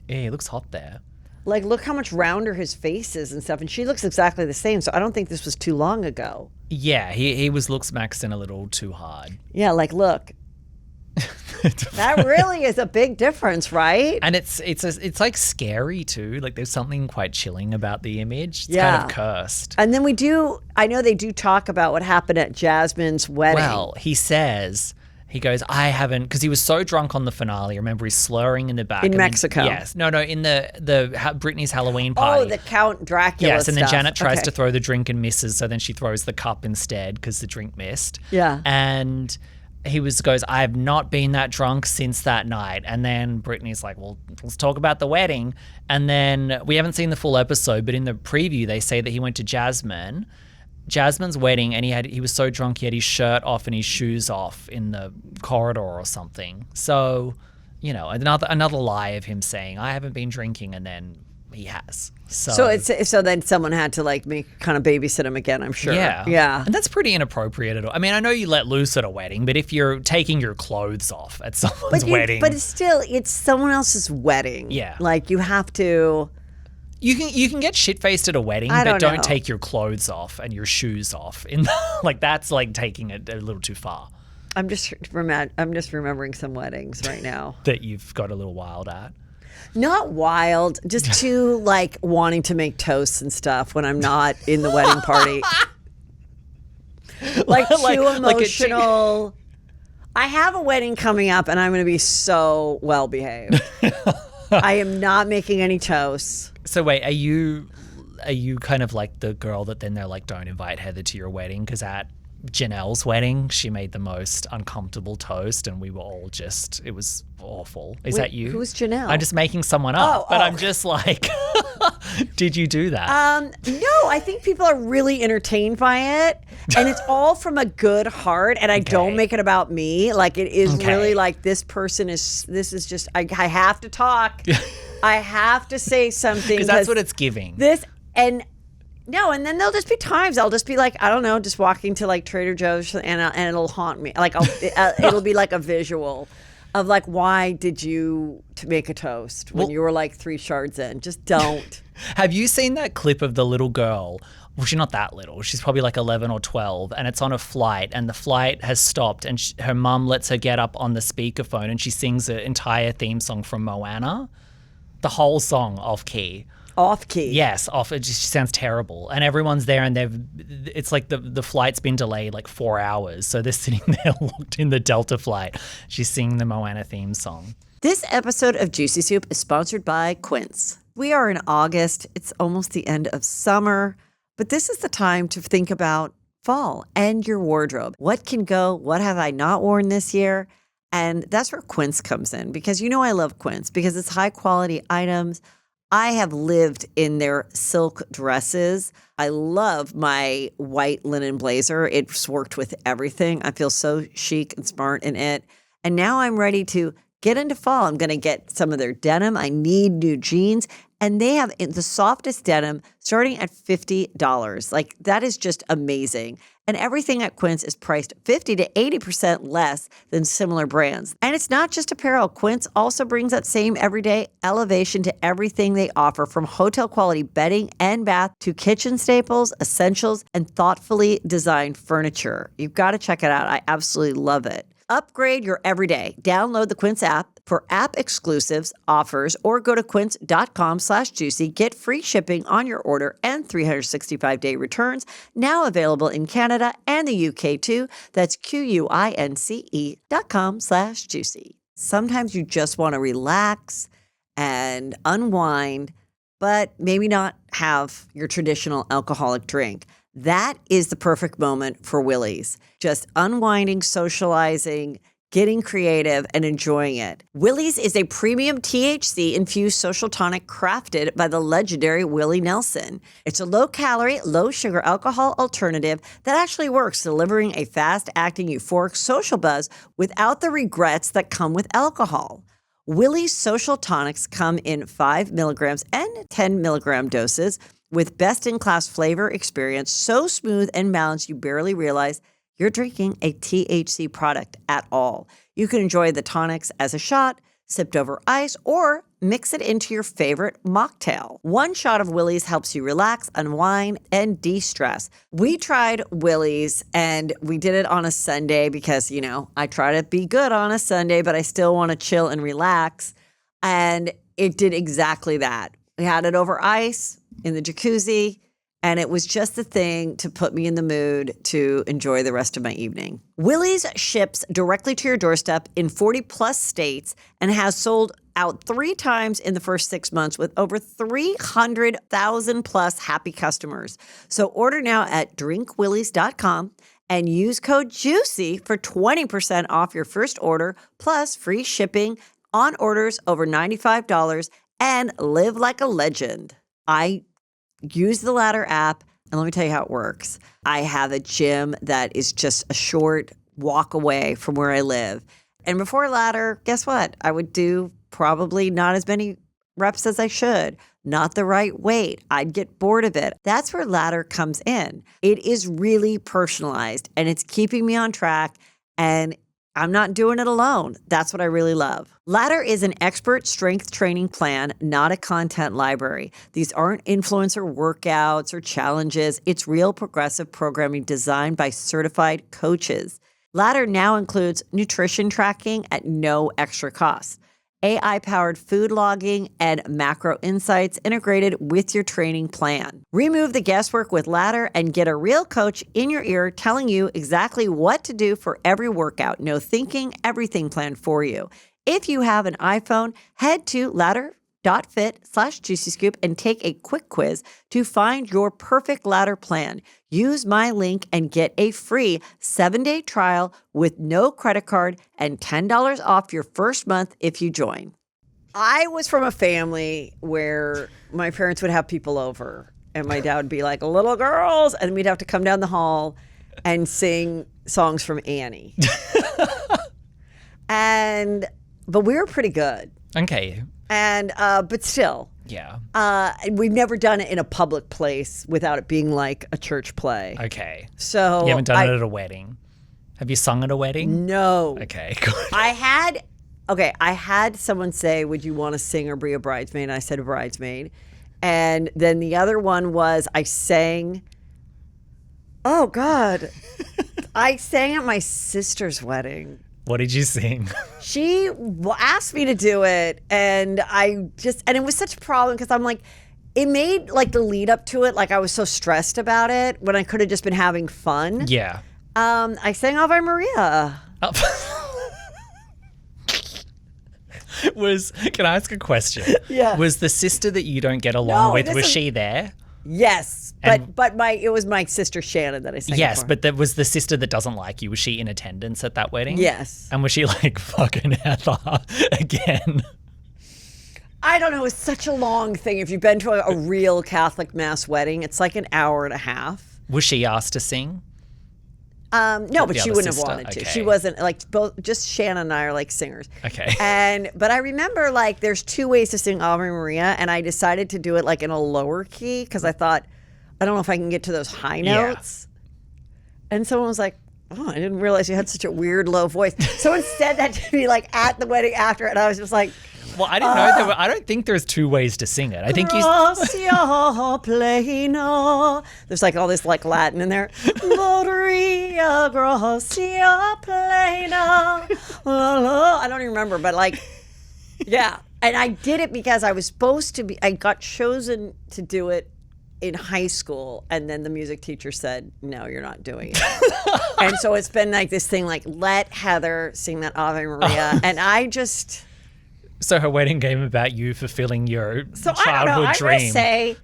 Yeah, he looks hot there. Look how much rounder his face is and stuff, and she looks exactly the same, so I don't think this was too long ago. Yeah, he was looks maxing a little too hard. Yeah, look. That really is a big difference, right? And it's like scary too. Like there's something quite chilling about the image. It's kind of cursed. And then I know they do talk about what happened at Jasmine's wedding. Well, he goes, I haven't, because he was so drunk on the finale. Remember, he's slurring in the back. In Mexico. Yes. No, in the Britney's Halloween party. Oh, the Count Dracula Yes, and then stuff. Janet tries to throw the drink and misses, so then she throws the cup instead because the drink missed. Yeah. And he goes, I have not been that drunk since that night. And then Britney's like, well, let's talk about the wedding. And then we haven't seen the full episode, but in the preview, they say that he went to Jasmine's wedding, and he was so drunk he had his shirt off and his shoes off in the corridor or something. So, another lie of him saying I haven't been drinking, and then he has. So then someone had to kind of babysit him again, I'm sure. Yeah. And that's pretty inappropriate at all. I know you let loose at a wedding, but if you're taking your clothes off at someone's wedding, but it's someone else's wedding. Yeah. You have to. You can get shit-faced at a wedding, but don't take your clothes off and your shoes off. That's taking it a little too far. I'm just remembering some weddings right now that you've got a little wild at. Not wild, just too wanting to make toasts and stuff when I'm not in the wedding party. Too emotional. I have a wedding coming up, and I'm going to be so well behaved. I am not making any toasts. So wait, are you kind of like the girl that then they're like, don't invite Heather to your wedding? Because at Janelle's wedding, she made the most uncomfortable toast, and we were all it was awful. Is that you? Who's Janelle? I'm just making someone up, but I'm just like, did you do that? No, I think people are really entertained by it, and it's all from a good heart, and I don't make it about me. It is really this is just, I have to talk. I have to say something. Because that's what it's giving. No, and then there'll just be times I'll just be like, I don't know, just walking to like Trader Joe's and it'll haunt me. Like it'll be like a visual of like, why did you to make a toast when you were like 3 shards in? Just don't. Have you seen that clip of the little girl? Well, she's not that little. She's probably like 11 or 12, and it's on a flight, and the flight has stopped, and her mum lets her get up on the speakerphone, and she sings an entire theme song from Moana, the whole song off key. Off key. Yes, off. It just sounds terrible, and everyone's there, and it's like the flight's been delayed like 4 hours, so they're sitting there locked in the Delta flight. She's singing the Moana theme song. This episode of Juicy Soup is sponsored by Quince. We are in August. It's almost the end of summer, but this is the time to think about fall and your wardrobe. What can go? What have I not worn this year? And that's where Quince comes in, because you know I love Quince because it's high quality items. I have lived in their silk dresses. I love my white linen blazer. It's worked with everything. I feel so chic and smart in it. And now I'm ready to get into fall. I'm going to get some of their denim. I need new jeans. And they have the softest denim starting at $50. Like, that is just amazing. And everything at Quince is priced 50 to 80% less than similar brands. And it's not just apparel. Quince also brings that same everyday elevation to everything they offer, from hotel quality bedding and bath to kitchen staples, essentials, and thoughtfully designed furniture. You've got to check it out. I absolutely love it. Upgrade your everyday. Download the Quince app for app exclusives, offers, or go to quince.com/juicy. Get free shipping on your order and 365-day returns. Now available in Canada and the UK too. That's QUINCE.com/juicy. Sometimes you just want to relax and unwind, but maybe not have your traditional alcoholic drink. That is the perfect moment for Willie's. Just unwinding, socializing, getting creative, and enjoying it. Willie's is a premium THC-infused social tonic crafted by the legendary Willie Nelson. It's a low-calorie, low-sugar alcohol alternative that actually works, delivering a fast-acting euphoric social buzz without the regrets that come with alcohol. Willie's social tonics come in 5 milligrams and 10 milligram doses with best-in-class flavor experience, so smooth and balanced you barely realize you're drinking a THC product at all. You can enjoy the tonics as a shot, sipped over ice, or mix it into your favorite mocktail. One shot of Willie's helps you relax, unwind, and de-stress. We tried Willie's, and we did it on a Sunday because, you know, I try to be good on a Sunday, but I still want to chill and relax. And it did exactly that. We had it over ice in the jacuzzi, and it was just the thing to put me in the mood to enjoy the rest of my evening. Willie's ships directly to your doorstep in 40 plus states and has sold out 3 times in the first 6 months with over 300,000 plus happy customers. So order now at drinkwillies.com and use code JUICY for 20% off your first order plus free shipping on orders over $95, and live like a legend. I use the Ladder app, and let me tell you how it works. I have a gym that is just a short walk away from where I live. And before Ladder, guess what? I would do probably not as many reps as I should, not the right weight. I'd get bored of it. That's where Ladder comes in. It is really personalized, and it's keeping me on track, and I'm not doing it alone. That's what I really love. Ladder is an expert strength training plan, not a content library. These aren't influencer workouts or challenges. It's real progressive programming designed by certified coaches. Ladder now includes nutrition tracking at no extra cost, AI-powered food logging, and macro insights integrated with your training plan. Remove the guesswork with Ladder and get a real coach in your ear telling you exactly what to do for every workout. No thinking, everything planned for you. If you have an iPhone, head to ladder.fit/juicyscoop and take a quick quiz to find your perfect Ladder plan. Use my link and get a free 7-day trial with no credit card and $10 off your first month if you join. I was from a family where my parents would have people over, and my dad would be like, little girls, and we'd have to come down the hall and sing songs from Annie. But we were pretty good. Okay. And but still, Yeah. We've never done it in a public place without it being like a church play. Okay. So You haven't done it at a wedding? Have you sung at a wedding? No. Okay, good. I had someone say, would you want to sing or be a bridesmaid? And I said a bridesmaid. And then the other one was I sang, oh God, I sang at my sister's wedding. What did you sing? She asked me to do it, and and it was such a problem because I'm like, it made like the lead up to it, like I was so stressed about it when I could have just been having fun. Yeah. I sang Ave Maria. Can I ask a question? Yeah. Was the sister that you don't get along with, was she there? Yes, but it was my sister Shannon that I sang Yes, for. but there was the sister that doesn't like you. Was she in attendance at that wedding? Yes. And was she like, fucking Heather again? I don't know. It's such a long thing. If you've been to a real Catholic mass wedding, it's like an hour and a half. Was she asked to sing? No, but The she other wouldn't sister? have wanted to. Okay. She wasn't like just Shannon and I are like singers. Okay. But I remember like there's two ways to sing Ave Maria, and I decided to do it like in a lower key because I thought I don't know if I can get to those high notes. Yeah. And someone was like, "Oh, I didn't realize you had such a weird low voice." Someone said that to me like at the wedding after, and I was just like. Well, I didn't know. I don't think there's two ways to sing it. I think Gracia plena. There's like all this like Latin in there. Gloria gracia plena. I don't even remember, but like, yeah. And I did it because I was supposed to be. I got chosen to do it in high school, and then the music teacher said, "No, you're not doing it." And so it's been like this thing, like let Heather sing that Ave Maria, and I just. So her wedding came about you fulfilling your childhood I don't know. I'm dream. gonna say,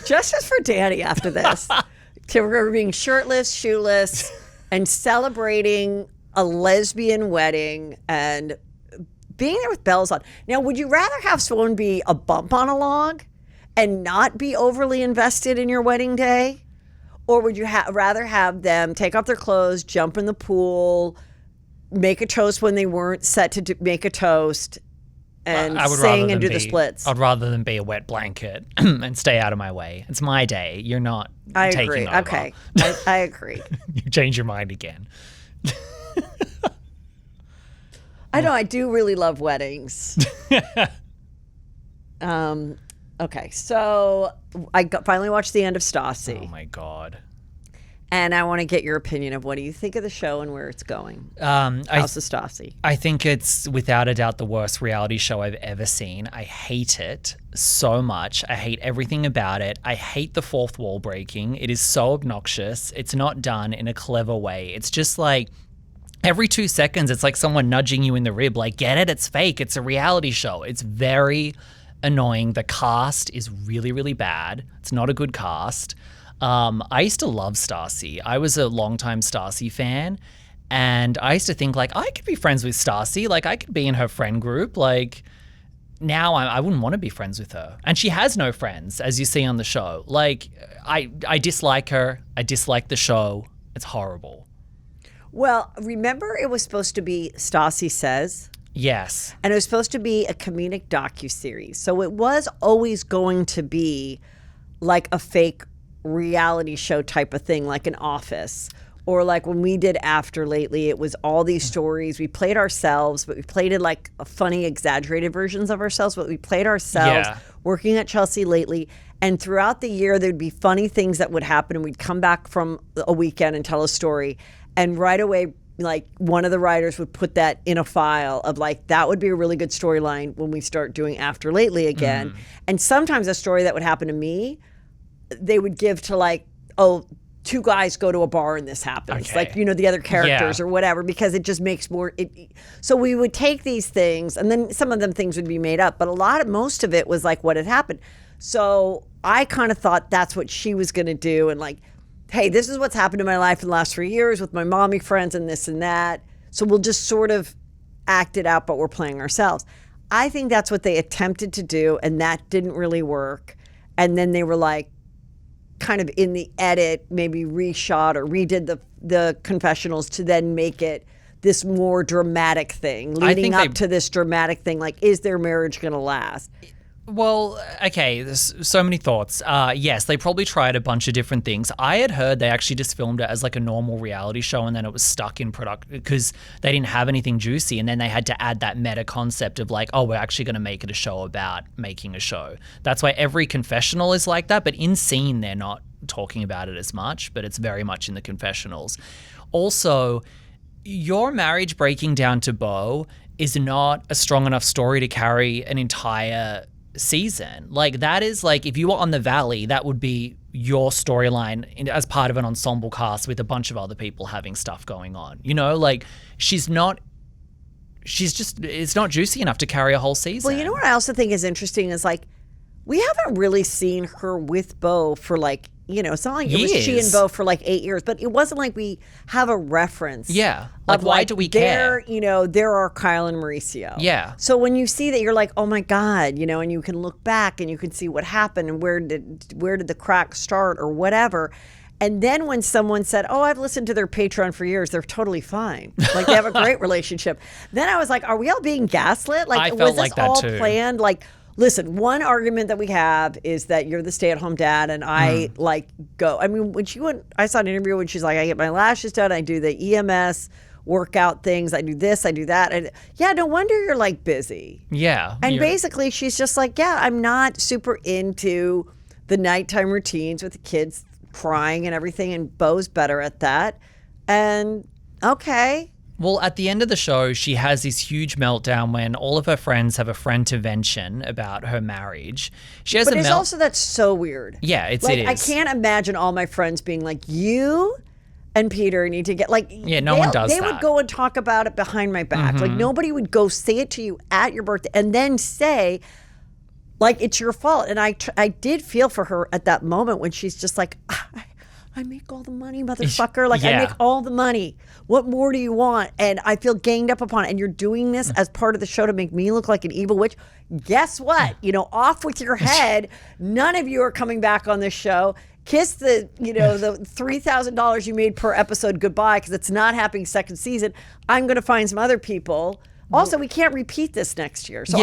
justice for Danny after this. To her being shirtless, shoeless, and celebrating a lesbian wedding and being there with bells on. Now, would you rather have someone be a bump on a log and not be overly invested in your wedding day? Or would you rather have them take off their clothes, jump in the pool, make a toast when they weren't set to make a toast, and sing and do the splits? I'd rather than be a wet blanket and stay out of my way. It's my day. You're not taking agree. over. Okay, I agree. You change your mind again. I know. I do really love weddings. Okay, so I finally watched the end of Stassi. Oh my God. And I want to get your opinion of what do you think of the show and where it's going. House of Stassi. I think it's without a doubt the worst reality show I've ever seen. I hate it so much. I hate everything about it. I hate the fourth wall breaking. It is so obnoxious. It's not done in a clever way. It's just like every 2 seconds, it's like someone nudging you in the rib, like, get it? It's fake. It's a reality show. It's very annoying. The cast is really, really bad. It's not a good cast. I used to love Stassi. I was a longtime Stassi fan, and I used to think like I could be friends with Stassi. Like I could be in her friend group. Like now I wouldn't want to be friends with her, and she has no friends, as you see on the show. Like I dislike her. I dislike the show. It's horrible. Well, remember it was supposed to be Stassi Says? Yes. And it was supposed to be a comedic docuseries. So it was always going to be like a fake reality show type of thing, like an Office, or like when we did After lately, it was all these stories. We played ourselves, but we played it like funny, exaggerated versions of ourselves, but we played ourselves working at Chelsea lately. And throughout the year, there'd be funny things that would happen, and we'd come back from a weekend and tell a story. And right away, like one of the writers would put that in a file of like, that would be a really good storyline when we start doing After lately again. And sometimes a story that would happen to me, they would give to like, oh, 2 guys go to a bar and this happens. Okay. Like, you know, the other characters or whatever, because it just makes more. So we would take these things, and then some of them things would be made up, but most of it was like what had happened. So I kind of thought that's what she was going to do. And like, hey, this is what's happened in my life in the last 3 years with my mommy friends and this and that. So we'll just sort of act it out, but we're playing ourselves. I think that's what they attempted to do, and that didn't really work. And then they were like, kind of in the edit, maybe reshot or redid the confessionals to then make it this more dramatic thing, leading up to this dramatic thing. Like, is their marriage going to last? Well, okay, there's so many thoughts. Yes, they probably tried a bunch of different things. I had heard they actually just filmed it as like a normal reality show and then it was stuck in product because they didn't have anything juicy, and then they had to add that meta concept of like, oh, we're actually going to make it a show about making a show. That's why every confessional is like that, but in scene they're not talking about it as much, but it's very much in the confessionals. Also, your marriage breaking down to Beau is not a strong enough story to carry an entire season. Like, that is like, if you were on The Valley, that would be your storyline as part of an ensemble cast with a bunch of other people having stuff going on. You know, like, it's not juicy enough to carry a whole season. Well, you know what I also think is interesting is like, we haven't really seen her with Beau for like, you know, it's not like it was she and Beau for like 8 years, but it wasn't like we have a reference. Yeah. Like, why do we care? You know, there are Kyle and Mauricio. Yeah. So when you see that, you're like, oh my God, you know, and you can look back and you can see what happened and where did the crack start or whatever. And then when someone said, oh, I've listened to their Patreon for years, they're totally fine. Like, they have a great relationship. Then I was like, are we all being gaslit? Like, I felt was this like that all too. planned? Like, listen, one argument that we have is that you're the stay-at-home dad and I like go. I mean, when she went, I saw an interview when she's like, I get my lashes done, I do the EMS workout things, I do this, I do that. And yeah, no wonder you're like busy. Yeah. And basically she's just like, yeah, I'm not super into the nighttime routines with the kids crying and everything. And Beau's better at that. And okay. Well, at the end of the show, she has this huge meltdown when all of her friends have a friend-to-vention about her marriage. She has but it's also, that's so weird. Yeah, it is. I can't imagine all my friends being like, you and Peter need to get like. Yeah, no one does that. They that. would go and talk about it behind my back. Like, nobody would go say it to you at your birthday and then say, like, it's your fault. And I did feel for her at that moment when she's just like, I make all the money, motherfucker. Like, I make all the money. What more do you want? And I feel ganged up upon it. And you're doing this as part of the show to make me look like an evil witch. Guess what? You know, off with your head. None of you are coming back on this show. Kiss the, you know, the $3,000 you made per episode goodbye, because it's not happening second season. I'm going to find some other people. Also, we can't repeat this next year. So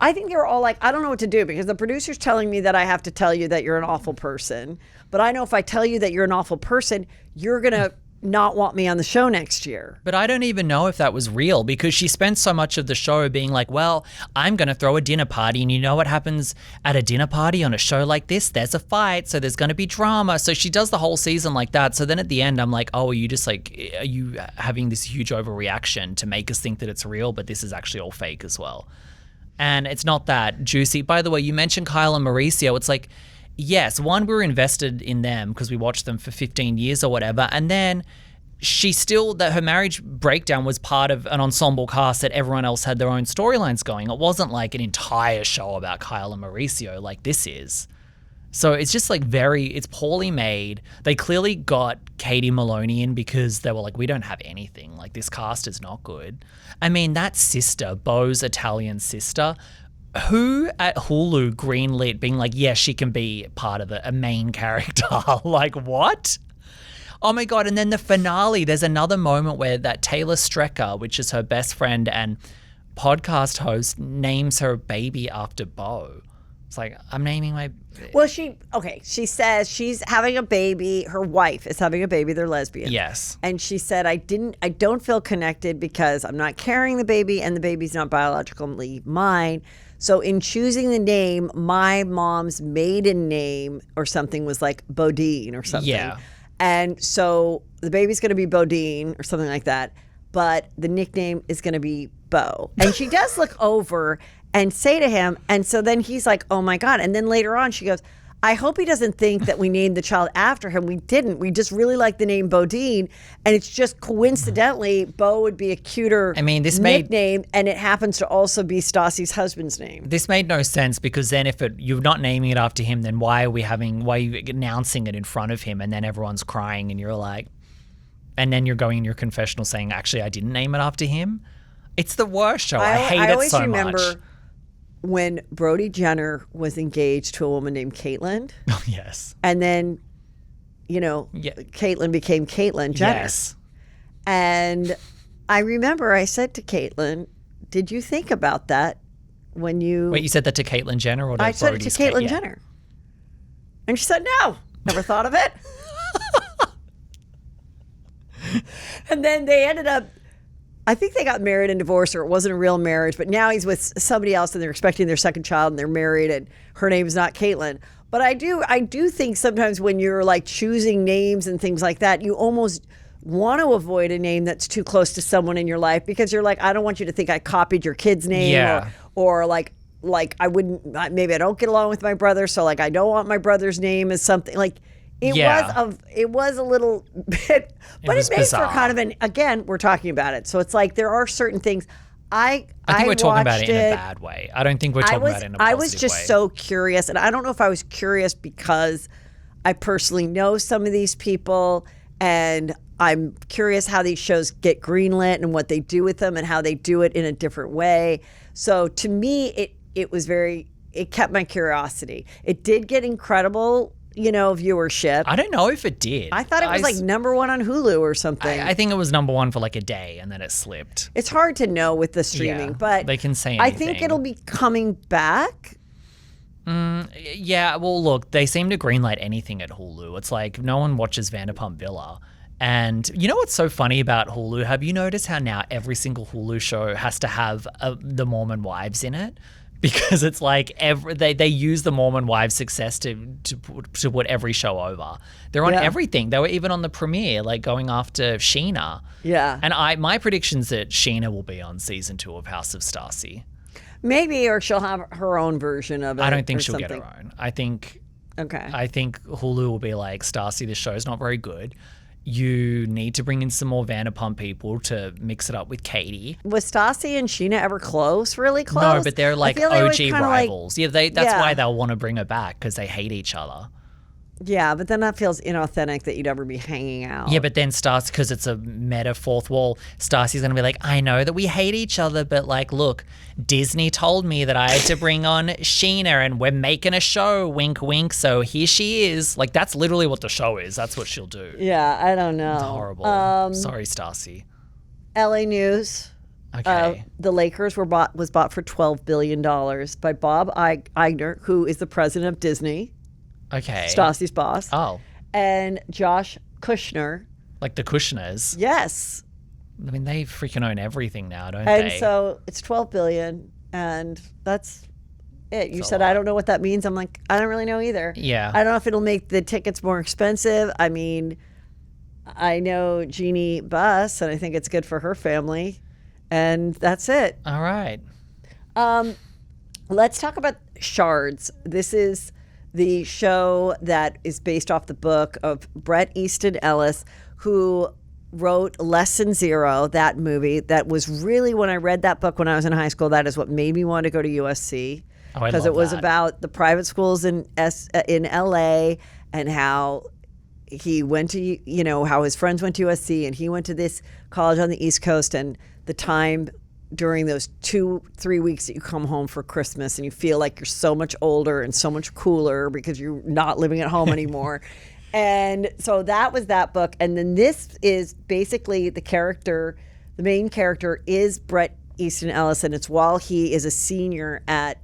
I think they're all like, I don't know what to do, because the producer's telling me that I have to tell you that you're an awful person. But I know if I tell you that you're an awful person, you're going to not want me on the show next year. But I don't even know if that was real, because she spent so much of the show being like, well, I'm going to throw a dinner party. And you know what happens at a dinner party on a show like this? There's a fight. So there's going to be drama. So she does the whole season like that. So then at the end, I'm like, oh, are you having this huge overreaction to make us think that it's real? But this is actually all fake as well. And it's not that juicy. By the way, you mentioned Kyle and Mauricio. It's like, yes, one, we were invested in them because we watched them for 15 years or whatever. And then her marriage breakdown was part of an ensemble cast that everyone else had their own storylines going. It wasn't like an entire show about Kyle and Mauricio like this is. So it's just like it's poorly made. They clearly got Katie Maloney in because they were like, we don't have anything. Like, this cast is not good. I mean, that sister, Beau's Italian sister, who at Hulu greenlit being like, yeah, she can be part of a main character. Like, what? Oh my God. And then the finale, there's another moment where that Taylor Strecker, which is her best friend and podcast host, names her baby after Beau. It's like, I'm naming my... Well, she says she's having a baby. Her wife is having a baby. They're lesbian. Yes. And she said, I don't feel connected because I'm not carrying the baby and the baby's not biologically mine. So in choosing the name, my mom's maiden name or something was like Bodine or something. Yeah. And so the baby's going to be Bodine or something like that. But the nickname is going to be Beau. And she does look over and say to him, and so then he's like, oh my God. And then later on she goes, I hope he doesn't think that we named the child after him. We didn't. We just really like the name Bodine, and it's just coincidentally Beau would be a cuter nickname, and it happens to also be Stassi's husband's name. This made no sense, because then if you're not naming it after him, then why are you announcing it in front of him, and then everyone's crying and you're like, and then you're going in your confessional saying, actually, I didn't name it after him? It's the worst show. I hate it so much. I always remember when Brody Jenner was engaged to a woman named Caitlyn. Oh, yes. And then, Caitlyn became Caitlyn Jenner. Yes. And I remember I said to Caitlyn, did you think about that when you... Wait, you said that to Caitlyn Jenner or to I said it to Caitlyn Yeah. Jenner. And she said, no, never thought of it. And then they ended up, I think they got married and divorced, or it wasn't a real marriage, but now he's with somebody else and they're expecting their second child and they're married and her name is not Caitlyn. But I do think sometimes when you're like choosing names and things like that, you almost want to avoid a name that's too close to someone in your life because you're like, I don't want you to think I copied your kid's name. Yeah. Or like I wouldn't, maybe I don't get along with my brother, so like I don't want my brother's name as something like it was a little bit, but it makes for kind of an, again, we're talking about it. So it's like there are certain things. I think we're talking about it in a bad way. I don't think we're talking about it in a positive way. I was just so curious, and I don't know if I was curious because I personally know some of these people, and I'm curious how these shows get greenlit and what they do with them and how they do it in a different way. So to me, it kept my curiosity. It did get incredible, viewership. I don't know if it did. I thought it was like number one on Hulu or something. I think it was number one for like a day and then it slipped. It's hard to know with the streaming, but they can say anything. I think it'll be coming back. Yeah, well, look, they seem to greenlight anything at Hulu. It's like no one watches Vanderpump Villa. And you know what's so funny about Hulu? Have you noticed how now every single Hulu show has to have the Mormon wives in it? Because it's like they use the Mormon wives' success to put every show over. They're on everything. They were even on the premiere, like going after Sheena. Yeah. And my prediction's that Sheena will be on season 2 of House of Stassi. Maybe, or she'll have her own version of it. I don't think she'll get her own. I think Hulu will be like, Stassi, this show's not very good. You need to bring in some more Vanderpump people to mix it up with Katie. Was Stassi and Sheena ever close? Really close? No, but they're like OG rivals. That's why they'll want to bring her back, because they hate each other. Yeah, but then that feels inauthentic that you'd ever be hanging out. Yeah, but then Stassi, because it's a meta fourth wall, Stassi's going to be like, I know that we hate each other, but like, look, Disney told me that I had to bring on Sheena and we're making a show, wink, wink, so here she is. Like, that's literally what the show is. That's what she'll do. Yeah, I don't know. It's horrible. Sorry, Stassi. LA News. Okay. The Lakers was bought for $12 billion by Bob Iger, who is the president of Disney. Okay. Stassi's boss. Oh. And Josh Kushner. Like the Kushners. Yes. I mean, they freaking own everything now, don't they? And so it's $12 billion, and that's it. You said, I don't know what that means. I'm like, I don't really know either. Yeah. I don't know if it'll make the tickets more expensive. I mean, I know Jeannie Buss, and I think it's good for her family, and that's it. All right. Let's talk about Shards. This is the show that is based off the book of Bret Easton Ellis, who wrote Lesson Zero, that movie. That was really, when I read that book when I was in high school, that is what made me want to go to USC. Because it was about the private schools in LA and how he went to, how his friends went to USC and he went to this college on the East Coast, and the time during those 2-3 weeks that you come home for Christmas and you feel like you're so much older and so much cooler because you're not living at home anymore. And so that was that book. And then this is basically the main character is Bret Easton Ellis, and it's while he is a senior at,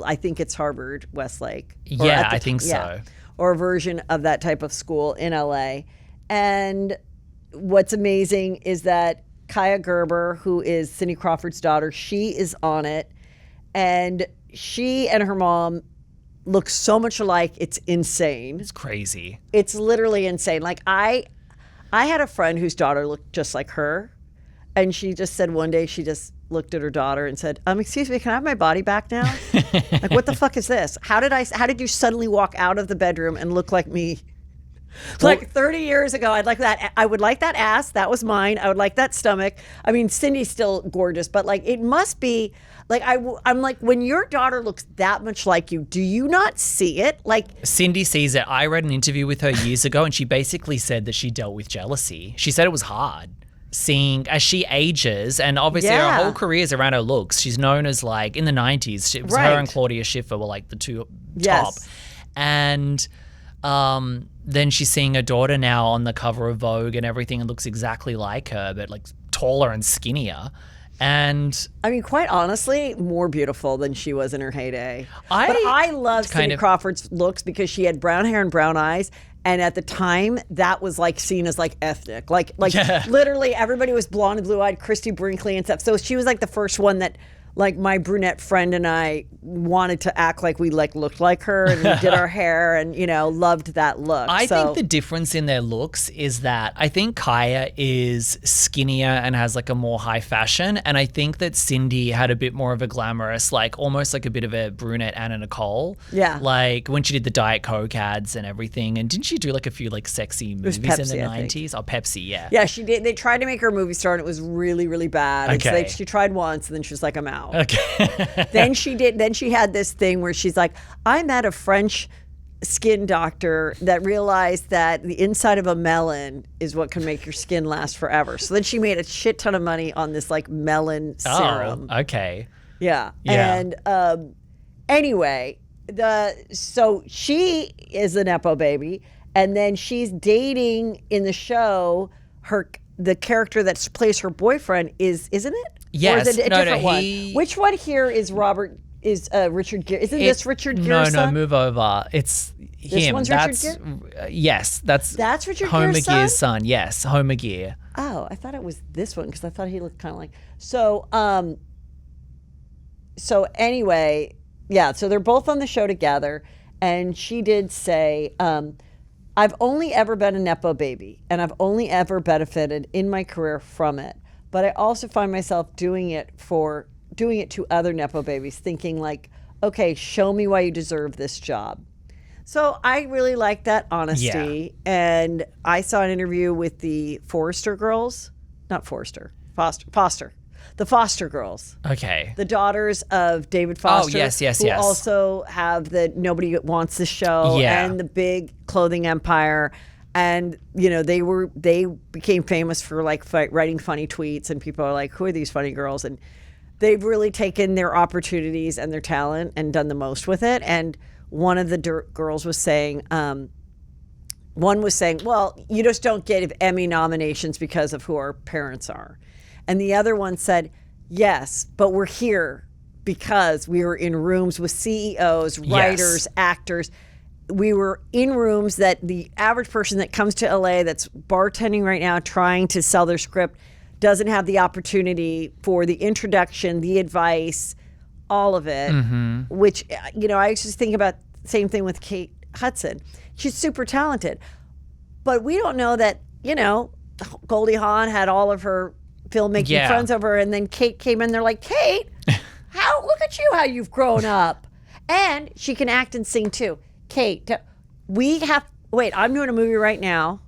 I think it's Harvard Westlake. Yeah, I think so. Or a version of that type of school in LA. And what's amazing is that Kaia Gerber, who is Cindy Crawford's daughter, she is on it. And she and her mom look so much alike, it's insane. It's crazy. It's literally insane. Like, I had a friend whose daughter looked just like her. And she just said one day, she just looked at her daughter and said, excuse me, can I have my body back now? Like, what the fuck is this? How did you suddenly walk out of the bedroom and look like me? Like 30 years ago, I'd like that. I would like that ass. That was mine. I would like that stomach. I mean, Cindy's still gorgeous, but like, it must be like, I'm like, when your daughter looks that much like you, do you not see it? Like, Cindy sees it. I read an interview with her years ago, and she basically said that she dealt with jealousy. She said it was hard seeing as she ages, and obviously her whole career is around her looks. She's known as, like, in the 90s, it was her and Claudia Schiffer were like the two top. And then she's seeing her daughter now on the cover of Vogue and everything, and looks exactly like her, but like taller and skinnier. And I mean, quite honestly, more beautiful than she was in her heyday. I but I love kind Cindy of- Crawford's looks because she had brown hair and brown eyes. And at the time, that was like seen as like ethnic. Like literally everybody was blonde and blue-eyed, Christy Brinkley and stuff. So she was like the first one that like my brunette friend and I wanted to act like we like looked like her, and we did our hair and, you know, loved that look. I think the difference in their looks is that I think Kaia is skinnier and has like a more high fashion. And I think that Cindy had a bit more of a glamorous, like almost like a bit of a brunette Anna Nicole. Yeah. Like when she did the Diet Coke ads and everything. And didn't she do like a few like sexy movies in Pepsi, the I think. 90s? Oh, Pepsi, yeah. Yeah, she did. They tried to make her a movie star, and it was really, really bad. And so Okay. she tried once, and then she was like, I'm out. Okay. Then she had this thing where she's like, I met a French skin doctor that realized that the inside of a melon is what can make your skin last forever. So then she made a shit ton of money on this like melon serum. Oh, okay. Yeah. Yeah. And anyway, so she is a nepo-baby, and then she's dating in the show the character that plays her boyfriend isn't it? Yes. Or is it a different one? he- Which one here is Richard Gere? Isn't this Richard Gere's No, son? move over. It's him. one's Richard That's yes. That's Richard Homer Gere's Gere's son. Yes, Homer Gere. Oh, I thought it was this one because I thought he looked kind of like. So anyway, yeah. So they're both on the show together, and she did say, "I've only ever been a nepo baby, and I've only ever benefited in my career from it. But I also find myself doing it to other nepo babies, thinking like, okay, show me why you deserve this job." So I really like that honesty. And I saw an interview with the Foster girls, the Foster girls, Okay. the daughters of David Foster. yes, who yes. also have the Nobody Wants This show Yeah. and the big clothing empire. And, you know, they became famous for like writing funny tweets, and people are like, who are these funny girls? And they've really taken their opportunities and their talent and done the most with it. And one of the girls was saying, well, you just don't get Emmy nominations because of who our parents are. And the other one said, yes, but we're here because we were in rooms with CEOs, writers, actors. We were in rooms that the average person that comes to LA that's bartending right now trying to sell their script doesn't have the opportunity for the introduction, the advice, all of it, which, you know, I just think about the same thing with Kate Hudson. She's super talented, but we don't know that, you know, Goldie Hawn had all of her filmmaking friends over, and then Kate came in. They're like, Kate, look at you, how you've grown up. And she can act and sing too. Kate, I'm doing a movie right now.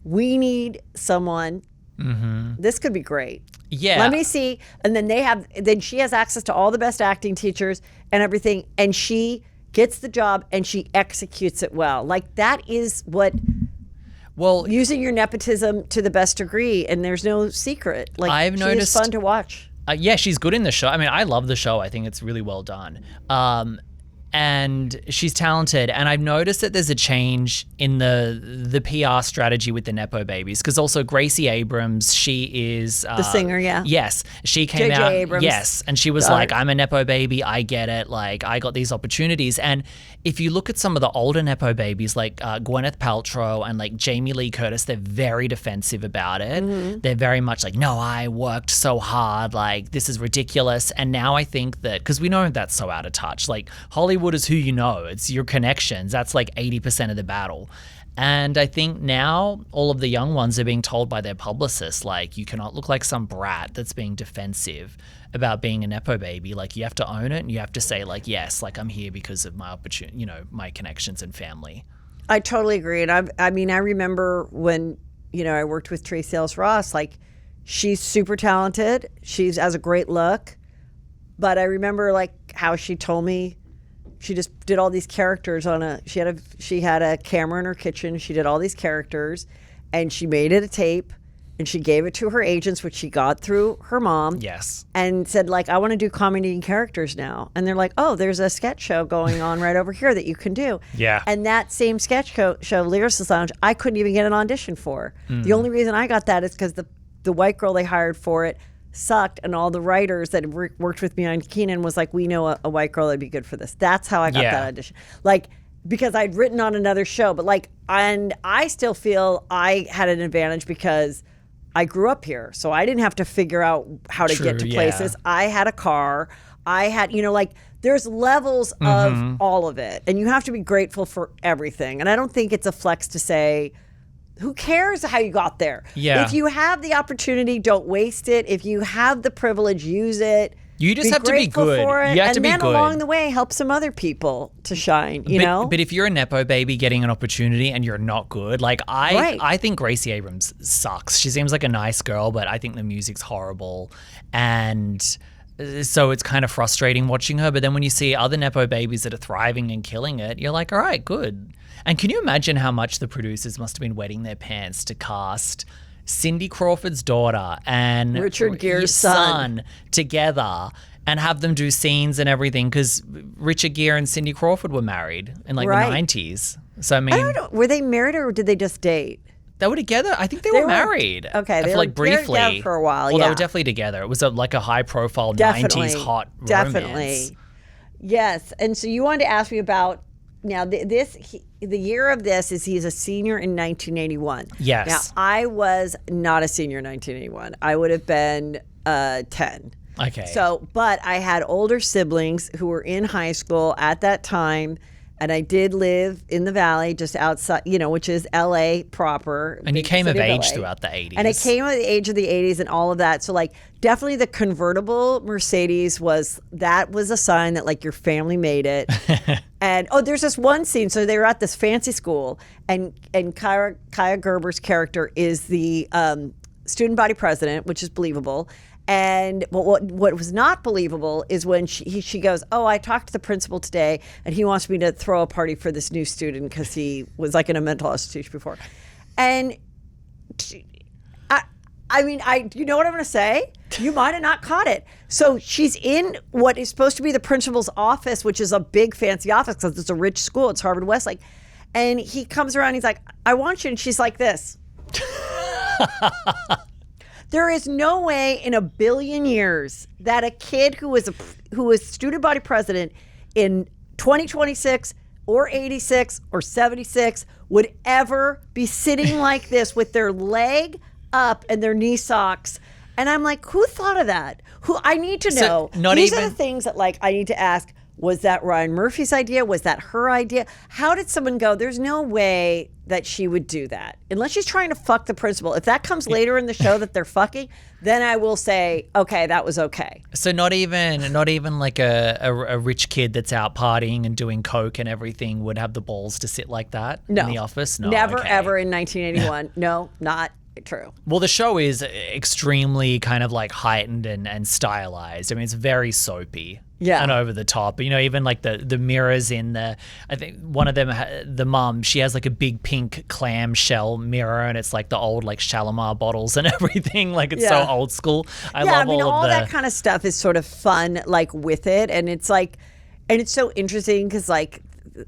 We need someone. This could be great. Yeah. Let me see. And then she has access to all the best acting teachers and everything. And she gets the job and she executes it well. Like that is what, using your nepotism to the best degree. And there's no secret. Like I've she noticed- is fun to watch. Yeah, she's good in the show. I mean, I love the show. I think it's really well done. And she's talented. And I've noticed that there's a change in the PR strategy with the Nepo babies. Because also Gracie Abrams, she is... The singer, yeah. Yes. She came J.J. out... Abrams. Yes. And she was like, I'm a Nepo baby. I get it. Like, I got these opportunities. And if you look at some of the older Nepo babies, like Gwyneth Paltrow and like Jamie Lee Curtis, they're very defensive about it. They're very much like, no, I worked so hard. Like, this is ridiculous. And now I think that... Because we know that's so out of touch. Like, Hollywood is who you know. It's your connections. That's like 80% of the battle. And I think now all of the young ones are being told by their publicists, like, you cannot look like some brat that's being defensive about being a Nepo baby. Like, you have to own it and you have to say, like, yes, like, I'm here because of my opportunity, you know, my connections and family. I totally agree. And I remember when, you know, I worked with Tracee Ellis Ross, like, she's super talented. She has a great look. But I remember, like, how she told me, she just did all these characters she had a camera in her kitchen. She did all these characters and she made it a tape and she gave it to her agents, which she got through her mom. Yes. And said, like, I want to do comedy and characters now. And they're like, oh, there's a sketch show going on right over here that you can do. Yeah. And that same sketch show, Lyricist Lounge, I couldn't even get an audition for. The only reason I got that is because the white girl they hired for it sucked, and all the writers that worked with me on Kenan was like, we know a white girl that'd be good for this. That's how I got that audition. Like, because I'd written on another show, but like, and I still feel I had an advantage because I grew up here. So I didn't have to figure out how to get to places. I had a car. I had, like, there's levels of all of it. And you have to be grateful for everything. And I don't think it's a flex to say, who cares how you got there? Yeah. If you have the opportunity, don't waste it. If you have the privilege, use it. You just have to be good. For it, you have to be good. And then along the way, help some other people to shine, you know? But if you're a nepo baby getting an opportunity and you're not good, like I think Gracie Abrams sucks. She seems like a nice girl, but I think the music's horrible. And so it's kind of frustrating watching her. But then when you see other nepo babies that are thriving and killing it, you're like, all right, good. And can you imagine how much the producers must have been wetting their pants to cast Cindy Crawford's daughter and Richard Gere's son together and have them do scenes and everything? Because Richard Gere and Cindy Crawford were married in like the 90s. So I mean, I don't know. Were they married or did they just date? They were together. I think they were married. Okay, they were like briefly together for a while. Well, they were definitely together. It was like a high-profile 90s hot romance. Yes, and so you wanted to ask me about now the year of this is he's a senior in 1981. Yes. Now I was not a senior in 1981. I would have been 10. Okay. So, but I had older siblings who were in high school at that time. And I did live in the Valley, just outside, which is LA proper. And you came of age throughout the 80s. And I came of the age of the 80s and all of that. So, like, definitely the convertible Mercedes was a sign that, like, your family made it. And, there's this one scene. So they were at this fancy school, and Kaia Gerber's character is the student body president, which is believable. And what was not believable is when she goes, I talked to the principal today, and he wants me to throw a party for this new student because he was like in a mental institution before. And I mean, you know what I'm going to say? You might have not caught it. So she's in what is supposed to be the principal's office, which is a big fancy office because it's a rich school. It's Harvard Westlake. And he comes around, he's like, I want you. And she's like this. There is no way in a billion years that a kid who was student body president in 2026 or 86 or 76 would ever be sitting like this with their leg up and their knee socks. And I'm like, who thought of that? I need to know. These are the things that, like, I need to ask. Was that Ryan Murphy's idea? Was that her idea? How did someone go, there's no way that she would do that unless she's trying to fuck the principal. If that comes later in the show that they're fucking, then I will say, okay, that was okay. So not even like a rich kid that's out partying and doing coke and everything would have the balls to sit like that in the office? No, never, ever in 1981. No, not true. Well, the show is extremely kind of like heightened and stylized. I mean, it's very soapy. Yeah. And over the top. Even like the mirrors in I think one of them, the mum, she has like a big pink clamshell mirror, and it's like the old like Shalimar bottles and everything. Like it's so old school. I love all that kind of stuff is sort of fun, like with it. And it's like, and it's so interesting because like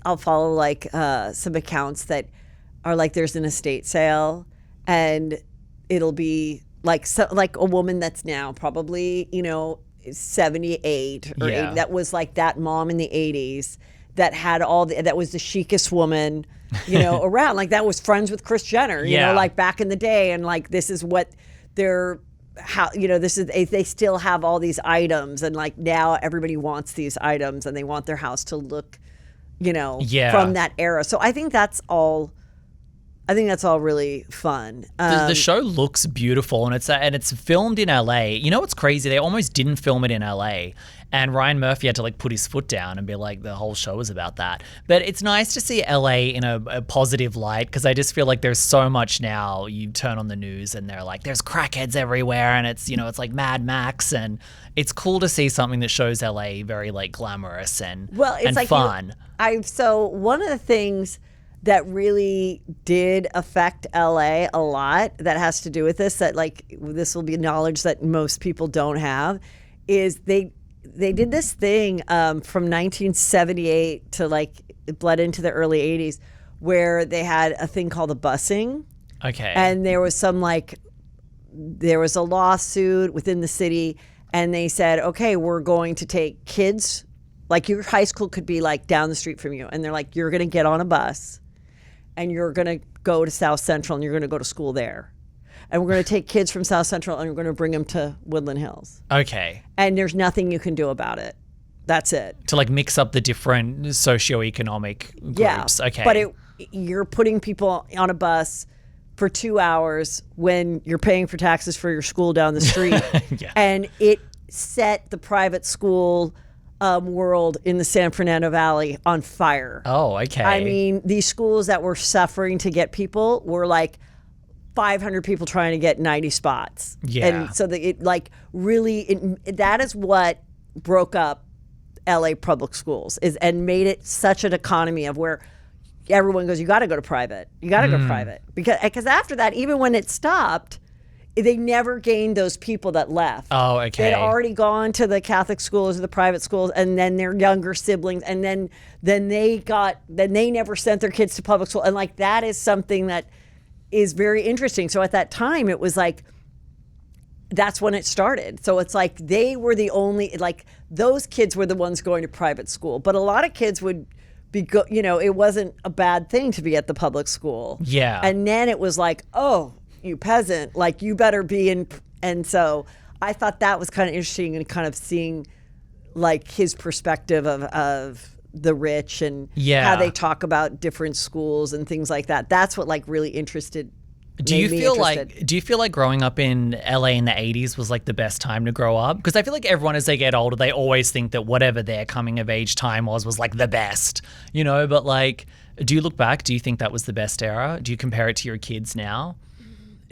I'll follow like some accounts that are like there's an estate sale and it'll be like like a woman that's now probably, 78 or 80, that was like that mom in the 80s that had that was the chicest woman, around. Like that was friends with Kris Jenner, you know, like back in the day. And like, this is what they still have all these items. And like now everybody wants these items and they want their house to look, from that era. So I think that's all really fun. The show looks beautiful, and it's filmed in LA. You know what's crazy? They almost didn't film it in LA, and Ryan Murphy had to like put his foot down and be like, the whole show is about that. But it's nice to see LA in a positive light, because I just feel like there's so much now. You turn on the news and they're like, there's crackheads everywhere, and it's it's like Mad Max, and it's cool to see something that shows LA very like glamorous and like fun. So one of the things that really did affect LA a lot that has to do with this, that like this will be knowledge that most people don't have, is they did this thing from 1978 to like it bled into the early 80s where they had a thing called the busing. Okay. And there was some like there was a lawsuit within the city, and they said, okay, we're going to take kids, like your high school could be like down the street from you, and they're like, you're going to get on a bus and you're going to go to South Central and you're going to go to school there. And we're going to take kids from South Central and we're going to bring them to Woodland Hills. Okay. And there's nothing you can do about it. That's it. To like mix up the different socioeconomic groups. Okay. But you're putting people on a bus for 2 hours when you're paying for taxes for your school down the street. Yeah. And it set the private school world in the San Fernando Valley on fire. Oh, okay. I mean, these schools that were suffering to get people were like 500 people trying to get 90 spots. Yeah. And so that that is what broke up LA public schools and made it such an economy of where everyone goes, you got to go to private. You got to go private. Because after that, even when it stopped, they never gained those people that left. Oh, okay. They'd already gone to the Catholic schools or the private schools, and then their younger siblings, and then they never sent their kids to public school. And like that is something that is very interesting. So at that time, it was like, that's when it started. So it's like they were the only, like those kids were the ones going to private school. But a lot of kids would be, it wasn't a bad thing to be at the public school. Yeah. And then it was like, oh, you peasant, like you better be in. And so I thought that was kind of interesting and kind of seeing like his perspective of the rich and how they talk about different schools and things like that. That's what like really interested. Do you feel like growing up in LA in the 80s was like the best time to grow up? Because I feel like everyone as they get older, they always think that whatever their coming of age time was like the best, but like, do you look back? Do you think that was the best era? Do you compare it to your kids now?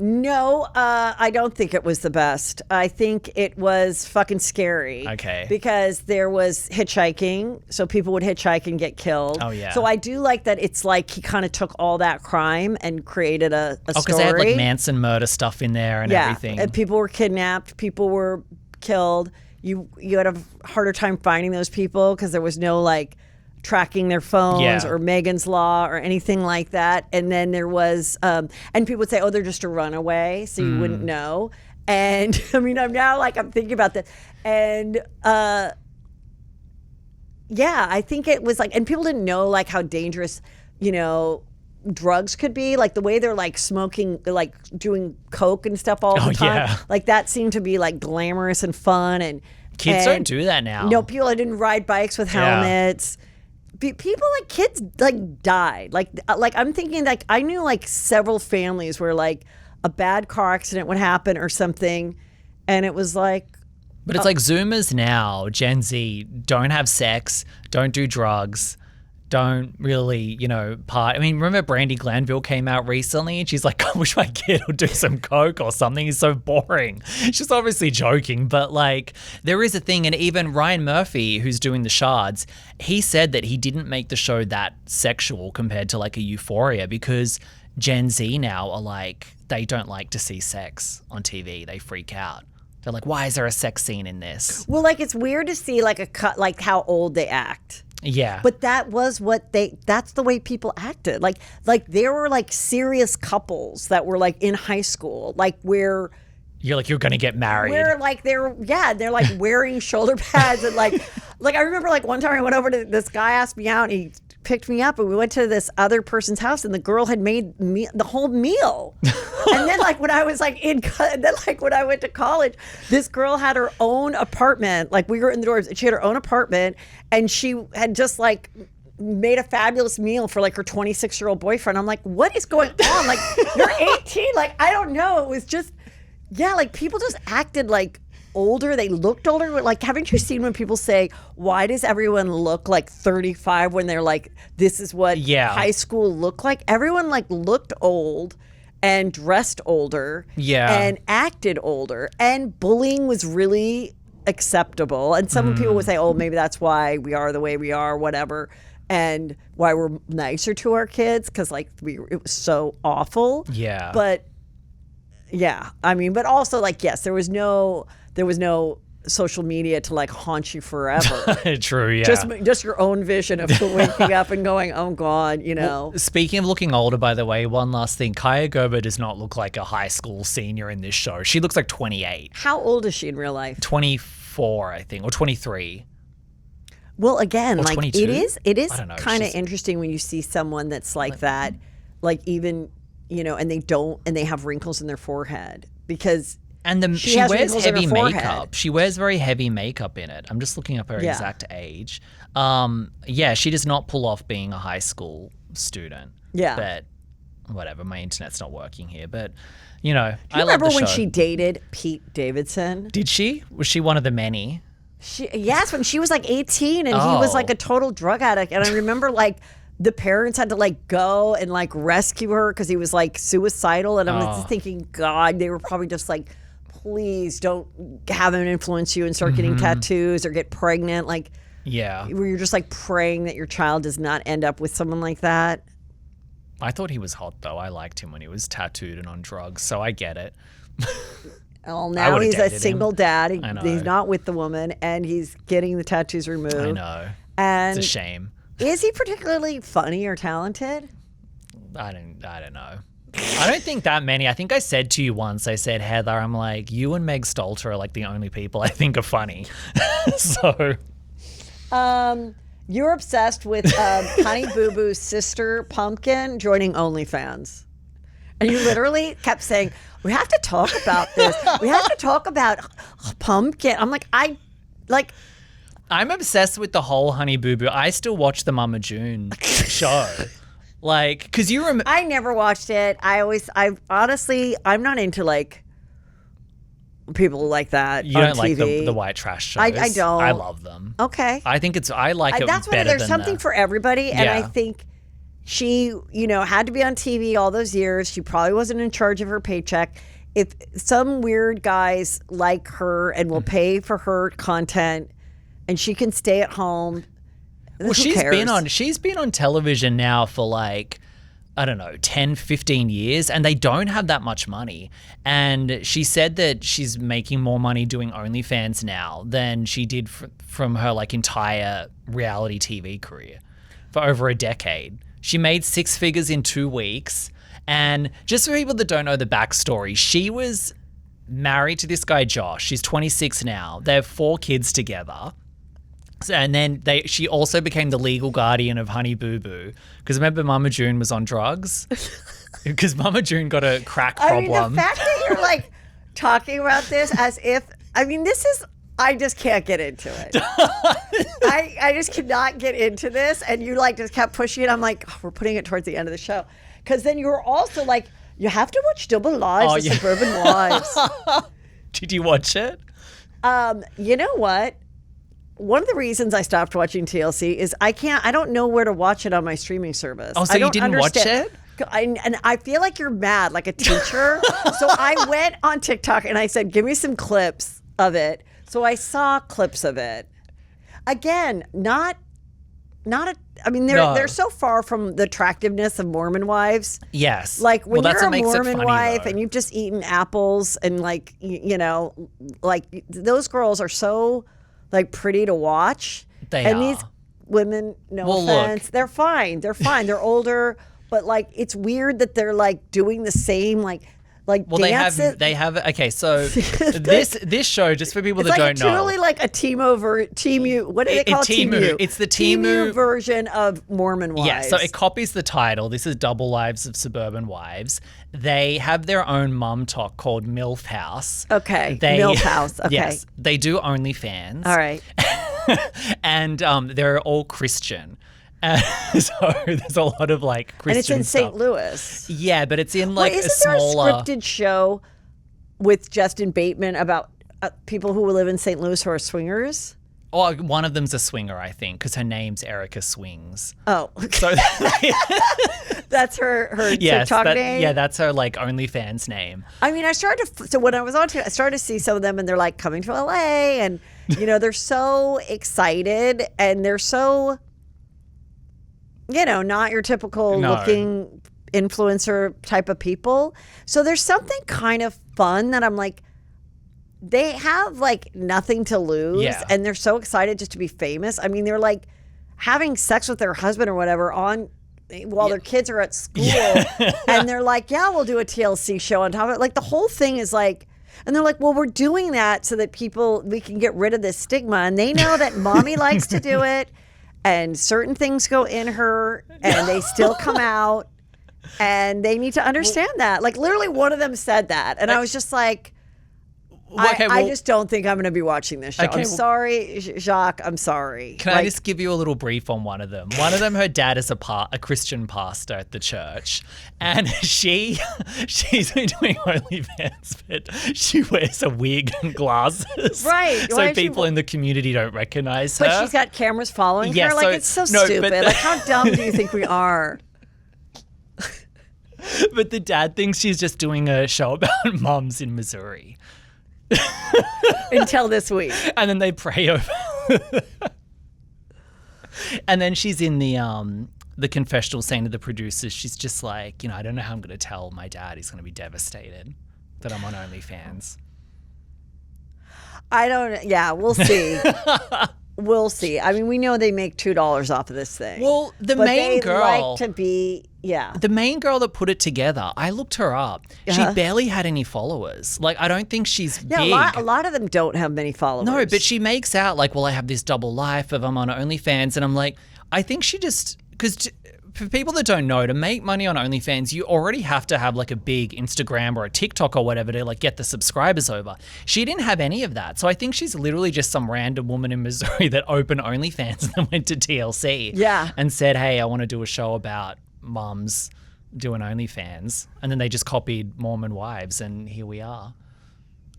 No, I don't think it was the best. I think it was fucking scary. Okay. Because there was hitchhiking, so people would hitchhike and get killed. Oh, yeah. So I do like that it's like he kind of took all that crime and created a story. Oh, because they had like Manson murder stuff in there and everything. And people were kidnapped, people were killed. You had a harder time finding those people because there was no like tracking their phones or Megan's Law or anything like that. And then there was, and people would say, oh, they're just a runaway, so you wouldn't know. And I mean, I'm thinking about this. And I think it was like, and people didn't know like how dangerous, drugs could be. Like the way they're like smoking, like doing coke and stuff all the time. Yeah. Like that seemed to be like glamorous and fun. And kids don't do that now. No, people didn't ride bikes with helmets. People like kids like died. Like I'm thinking like I knew like several families where like a bad car accident would happen or something, and it was like. But it's like Zoomers now, Gen Z, don't have sex, don't do drugs, don't really, part. I mean, remember Brandi Glanville came out recently and she's like, I wish my kid would do some coke or something. He's so boring. She's obviously joking, but like there is a thing. And even Ryan Murphy, who's doing the Shards, he said that he didn't make the show that sexual compared to like a Euphoria because Gen Z now are like, they don't like to see sex on TV. They freak out. They're like, why is there a sex scene in this? Well, like it's weird to see like a cut, like how old they act. Yeah. But that was that's the way people acted. Like there were like serious couples that were like in high school, like where you're like, you're going to get married. Where like they're like wearing shoulder pads and like I remember like one time I went over to this guy asked me out and he picked me up and we went to this other person's house and the girl had made the whole meal. And then like when I was like when I went to college, this girl had her own apartment. Like we were in the dorms and she had her own apartment and she had just like made a fabulous meal for like her 26-year-old boyfriend. I'm like, what is going on? Like you're 18. Like, I don't know. It was just, like people just acted like older. They looked older. Like, haven't you seen when people say, why does everyone look like 35 when they're like, this is what high school looked like? Everyone like looked old and dressed older and acted older. And bullying was really acceptable. And some people would say, oh, maybe that's why we are the way we are, whatever. And why we're nicer to our kids because like it was so awful. Yeah. But I mean, but also like, yes, there was no social media to like haunt you forever. True, yeah. Just your own vision of waking up and going, oh God, you know. Well, speaking of looking older, by the way, one last thing. Kaia Gerber does not look like a high school senior in this show. She looks like 28. How old is she in real life? 24, I think, or 23. Well, again, Or like 22? it is I don't know, kind of she's- interesting when you see someone that's like that, like even, you know, and they have wrinkles in their forehead because And She she has wears wrinkles in her heavy forehead. makeup. She wears very heavy makeup in it. I'm just looking up her Yeah. exact age. Yeah, she does not pull off being a high school student. Yeah. But whatever, my internet's not working here. But, you know, Do I you love remember the when show. she dated Pete Davidson? Did she? Was she one of the many? Yes, when she was like 18 and he was Oh. like a total drug addict. And I remember like the parents had to like go and like rescue her because he was like suicidal. And I was just thinking, God, they were probably just like, please don't have him influence you and start getting tattoos or get pregnant. Like, Yeah. where you're just like praying that your child does not end up with someone like that. I thought he was hot, though. I liked him when he was tattooed and on drugs, so I get it. Well, now would've he's a dated him. single dad. I know. He's not with the woman and he's getting the tattoos removed. I know. And It's a shame. is he particularly funny or talented? I don't know. I don't think that many. I think I said to you once, I said, Heather, I'm like, you and Meg Stalter are like the only people I think are funny. So You're obsessed with Honey Boo Boo's sister Pumpkin joining OnlyFans. And you literally kept saying, we have to talk about this. We have to talk about Pumpkin. I'm like, I'm obsessed with the whole Honey Boo Boo. I still watch the Mama June show. Like, because you remember. I never watched it. Honestly, I'm not into like people like that You on don't like TV. the white trash shows. I don't. I love them. Okay. I like it That's why better there's than something for everybody. And I Yeah. think she, had to be on TV all those years. She probably wasn't in charge of her paycheck. If some weird guys like her and will pay for her content and she can stay at home. Well, who she's cares? been on television now for like, I don't know, 10, 15 years, and they don't have that much money. And she said that she's making more money doing OnlyFans now than she did from her like entire reality TV career for over a decade. She made 6 figures in 2 weeks. And just for people that don't know the backstory, she was married to this guy, Josh. She's 26 now. They have 4 kids together. And then she also became the legal guardian of Honey Boo Boo. Because remember Mama June was on drugs? Because Mama June got a crack problem. I mean, the fact that you're like talking about this as if, I just can't get into it. I just cannot get into this. And you like just kept pushing it. I'm like, we're putting it towards the end of the show. Because then you were also like, you have to watch Double Lives of Suburban Wives. Did you watch it? You know what? One of the reasons I stopped watching TLC is I don't know where to watch it on my streaming service. Oh, so I you don't didn't watch understand. it? And I feel like you're mad, like a teacher. So I went on TikTok and I said, give me some clips of it. So I saw clips of it. Again, they're so far from the attractiveness of Mormon wives. Yes. Like when that's you're what a makes it Mormon funny, wife though. and you've just eaten apples and like, like those girls are so like pretty to watch. They and are. these women, no Well, offense, look. they're fine. They're fine. They're older, but like it's weird that they're like doing the same like Well, dances. they have. Okay, so this show, just for people It's that like don't know, truly like a Temu. What do they call it? Temu. It's the Temu version of Mormon wives. yeah, so it copies the title. This is Double Lives of Suburban Wives. They have their own mum talk called MILF House. Okay, MILF House. Okay. Yes, they do OnlyFans. All right. And they're all Christian. So there's a lot of like Christian And it's in stuff. St. Louis. Yeah, but it's in like Wait, a isn't there smaller. a scripted show with Justin Bateman about people who live in St. Louis who are swingers? Oh, one of them's a swinger, I think, because her name's Erica Swings. Oh, So that's her yes, TikTok name? yeah, that's her like OnlyFans name. I mean, I started so when I was on TikTok, I started to see some of them and they're like coming to LA and, they're so excited and they're so, not your typical No. looking influencer type of people. So there's something kind of fun that I'm like, they have like nothing to lose, Yeah. and they're so excited just to be famous. I mean, they're like having sex with their husband or whatever while their kids are at school, and they're like, yeah, we'll do a TLC show on top of it. Like the whole thing is like, and they're like, well, we're doing that so that we can get rid of this stigma, and they know that mommy likes to do it, and certain things go in her, and they still come out, and they need to understand that. Like literally, one of them said that, and I was just like. I just don't think I'm going to be watching this show. I'm sorry, Jacques. I'm sorry. Can I just give you a little brief on one of them? One of them, her dad is a Christian pastor at the church, and she's been doing OnlyFans, but she wears a wig and glasses, right? So people in the community don't recognize her. But she's got cameras following her. Like it's so stupid. Like how dumb do you think we are? But the dad thinks she's just doing a show about moms in Missouri. Until this week. And then they pray over. And then she's in the confessional saying to the producers, she's just like, I don't know how I'm going to tell my dad. He's going to be devastated that I'm on OnlyFans. We'll see. We'll see. I mean, we know they make $2 off of this thing. Well, the main girl the main girl that put it together, I looked her up. She barely had any followers. Like, I don't think she's big. A lot of them don't have many followers. No, but she makes out like, well, I have this double life of I'm on OnlyFans, and I'm like, I think she just because. For people that don't know, to make money on OnlyFans, you already have to have like a big Instagram or a TikTok or whatever to like get the subscribers over. She didn't have any of that. So I think she's literally just some random woman in Missouri that opened OnlyFans and then went to TLC and said, hey, I want to do a show about mums doing OnlyFans. And then they just copied Mormon Wives, and here we are.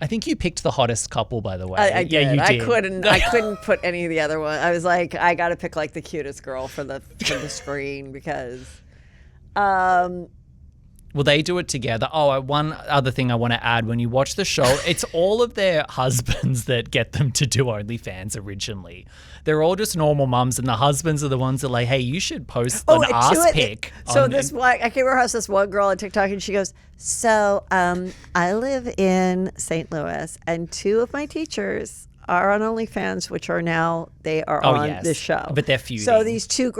I think you picked the hottest couple, by the way. I did. Yeah, you did. I couldn't put any of the other ones. I was like, I got to pick like the cutest girl for the screen because. Well, they do it together. Oh, one other thing I want to add: when you watch the show, it's all of their husbands that get them to do OnlyFans originally. They're all just normal mums, and the husbands are the ones that are like, hey, you should post an ass pic. So this one, I can't remember how this one girl on TikTok, and she goes, so I live in St. Louis, and 2 of my teachers are on OnlyFans, which are now, they are on this show. But they're feuding. So these 2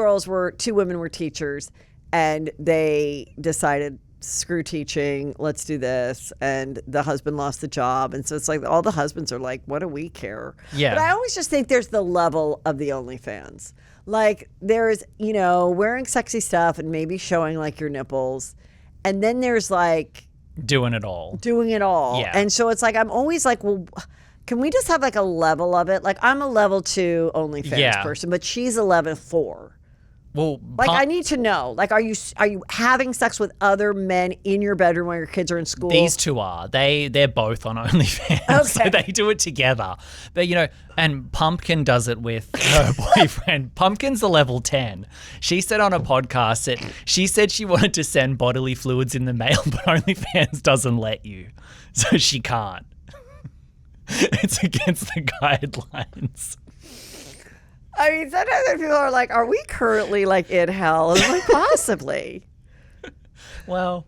women were teachers, and they decided, screw teaching, let's do this. And the husband lost the job. And so it's like all the husbands are like, what do we care? Yeah. But I always just think there's the level of the OnlyFans. Like there's, wearing sexy stuff and maybe showing like your nipples. And then there's like doing it all. Yeah. And so it's like, I'm always like, well, can we just have like a level of it? Like I'm a level 2 OnlyFans person, but she's a level 4. Well, like I need to know. Like, are you having sex with other men in your bedroom while your kids are in school? These 2 are. They're both on OnlyFans, so they do it together. But and Pumpkin does it with her boyfriend. Pumpkin's a level 10. She said on a podcast that she said she wanted to send bodily fluids in the mail, but OnlyFans doesn't let you, so she can't. It's against the guidelines. I mean, sometimes people are like, are we currently like in hell? And I'm like, possibly. Well,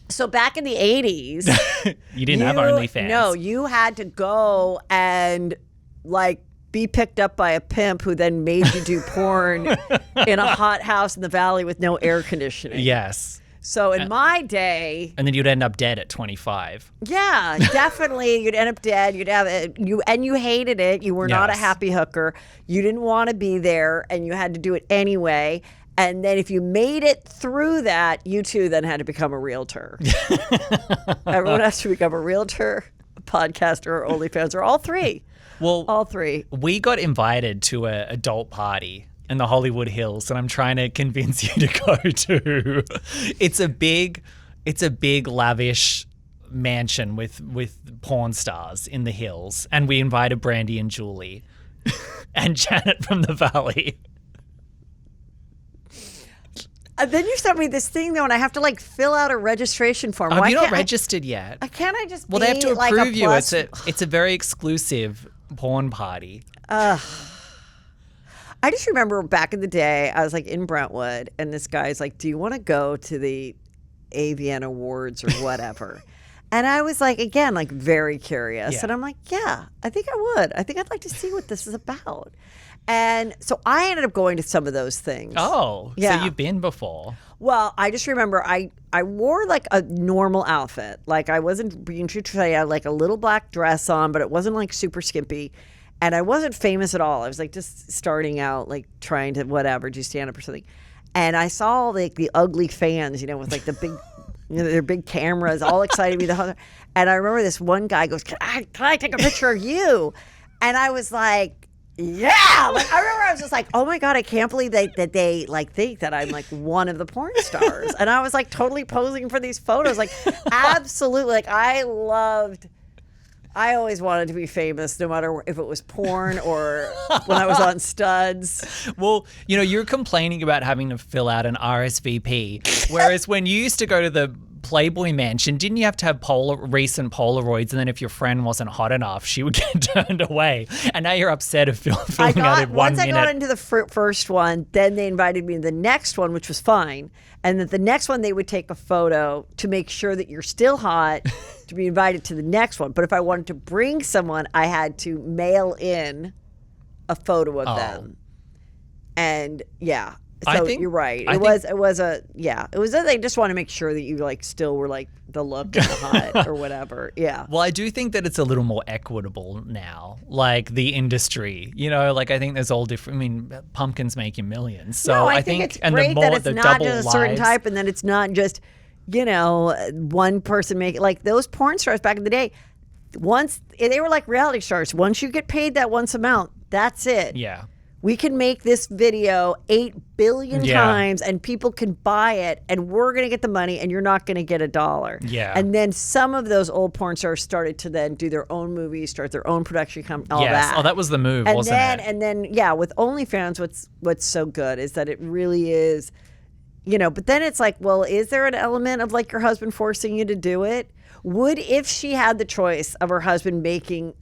So back in the 80s. you didn't have OnlyFans. No, you had to go and like be picked up by a pimp who then made you do porn in a hot house in the valley with no air conditioning. Yes. So in my day, and then you'd end up dead at 25. Yeah, definitely. You'd end up dead. You'd have you hated it. You were not a happy hooker. You didn't want to be there, and you had to do it anyway. And then if you made it through that, you too then had to become a realtor. Everyone has to become a realtor, a podcaster, or OnlyFans, or all 3. Well, all 3. We got invited to an adult party in the Hollywood Hills, and I'm trying to convince you to go to. It's a big lavish mansion with porn stars in the hills, and we invited Brandy and Julie and Janet from the Valley. And then you sent me this thing though, and I have to like fill out a registration form. You're not registered yet. Can't I just? Well, they have to approve you. It's a very exclusive porn party. I just remember back in the day, I was like in Brentwood, and this guy's like, do you want to go to the AVN Awards or whatever? And I was like, again, like very curious. Yeah. And I'm like, yeah, I think I would. I think I'd like to see what this is about. And so I ended up going to some of those things. Oh, Yeah. so you've been before. Well, I just remember I wore like a normal outfit. Like I wasn't being true to say I had like a little black dress on, but it wasn't like super skimpy. And I wasn't famous at all. I was like just starting out, like trying to whatever, do stand up or something. And I saw like the ugly fans, with like the big, their big cameras, all excited to be the host. And I remember this one guy goes, can I take a picture of you? And I was like, yeah. Like I remember I was just like, oh my God, I can't believe that they like think that I'm like one of the porn stars. And I was like totally posing for these photos. Like absolutely. Like I always wanted to be famous, no matter if it was porn or when I was on Studs. Well, you're complaining about having to fill out an RSVP, whereas when you used to go to the Playboy Mansion, didn't you have to have recent Polaroids, and then if your friend wasn't hot enough, she would get turned away? And now you're upset of filling out in 1 Once minute. I got into the first one, then they invited me to the next one, which was fine. And that the next one, they would take a photo to make sure that you're still hot to be invited to the next one. But if I wanted to bring someone, I had to mail in a photo of them. And yeah. So you're right. It was they just want to make sure that you like still were like the look and the hot or whatever. Yeah. Well, I do think that it's a little more equitable now, like the industry. Like I think there's all different. I mean, Pumpkin's making millions. So no, I think it's great that it's not just a certain type, and that it's not just one person making like those porn stars back in the day. Once they were like reality stars. Once you get paid that once amount, that's it. Yeah. We can make this video 8 billion times and people can buy it and we're going to get the money and you're not going to get $1. Yeah. And then some of those old porn stars started to then do their own movies, start their own production company, all that. Oh, that was the move, wasn't it? And then, with OnlyFans, what's so good is that it really is, but then it's like, well, is there an element of like your husband forcing you to do it? Would, if she had the choice of her husband making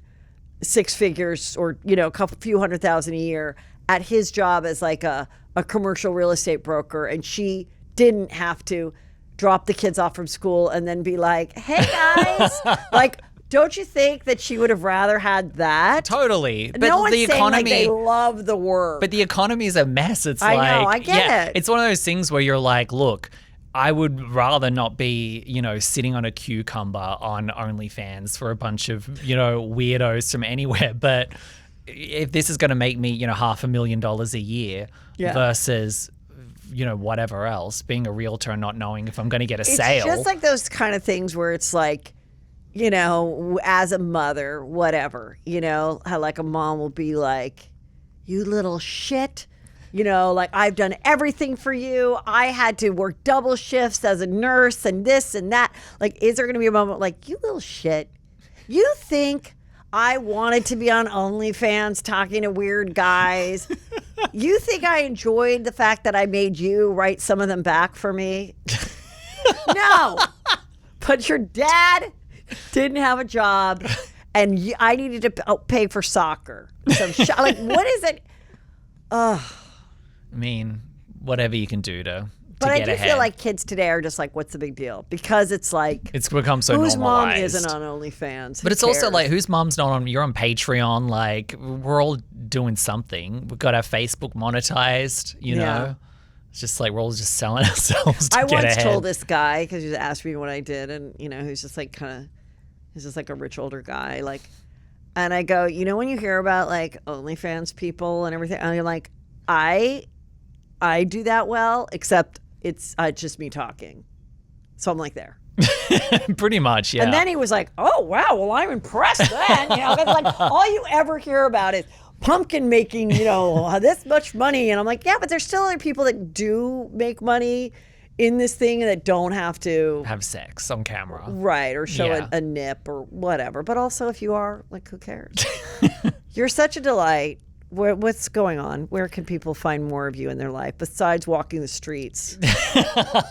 6 figures or a few $100,000 a year at his job as like a commercial real estate broker, and she didn't have to drop the kids off from school and then be like, hey guys, like, don't you think that she would have rather had that? Totally. But no one's the saying economy, like they love the work. But the economy is a mess. It's I know, I get it. It's one of those things where you're like, look, I would rather not be, sitting on a cucumber on OnlyFans for a bunch of, weirdos from anywhere. But if this is going to make me, $500,000 a year versus, whatever else, being a realtor and not knowing if I'm going to get a sale. It's just like those kind of things where it's like, as a mother, whatever, how like a mom will be like, you little shit. Like I've done everything for you. I had to work double shifts as a nurse and this and that. Like, is there going to be a moment like, you little shit, you think I wanted to be on OnlyFans talking to weird guys? You think I enjoyed the fact that I made you write some of them back for me? No. But your dad didn't have a job and I needed to pay for soccer. Like, what is it? Ugh. I mean, whatever you can do to But I get do ahead. feel like kids today are just like, what's the big deal? Because it's like, It's become so whose mom normalized. isn't on OnlyFans? But it's also like, whose mom's not on? You're on Patreon. Like, we're all doing something. We've got our Facebook monetized. Yeah. It's just like we're all just selling ourselves to I get once ahead. told this guy, because he asked me what I did, and who's just like he's just like a rich older guy, like, and I go, when you hear about like OnlyFans people and everything, and you're like, I do that well, except it's just me talking. So I'm like there. Pretty much, yeah. And then he was like, oh, wow, well, I'm impressed then. 'Cause like all you ever hear about is Pumpkin making, this much money. And I'm like, yeah, but there's still other people that do make money in this thing and that don't have to have sex on camera. Right, or show Yeah. a nip or whatever. But also if you are, like, who cares? You're such a delight. What's going on? Where can people find more of you in their life besides walking the streets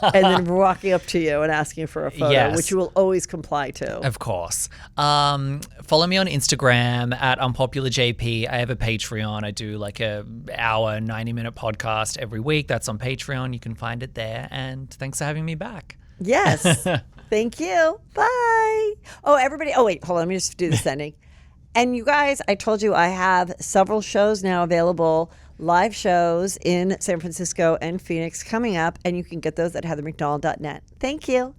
and then walking up to you and asking for a photo, Yes. which you will always comply to? Of course. Follow me on Instagram at unpopularjp. I have a Patreon. I do like a hour, 90-minute podcast every week. That's on Patreon. You can find it there. And thanks for having me back. Yes. Thank you. Bye. Oh, everybody. Oh, wait. Hold on. Let me just do this ending. And you guys, I told you I have several shows now available, live shows in San Francisco and Phoenix coming up, and you can get those at heathermcdonald.net. Thank you.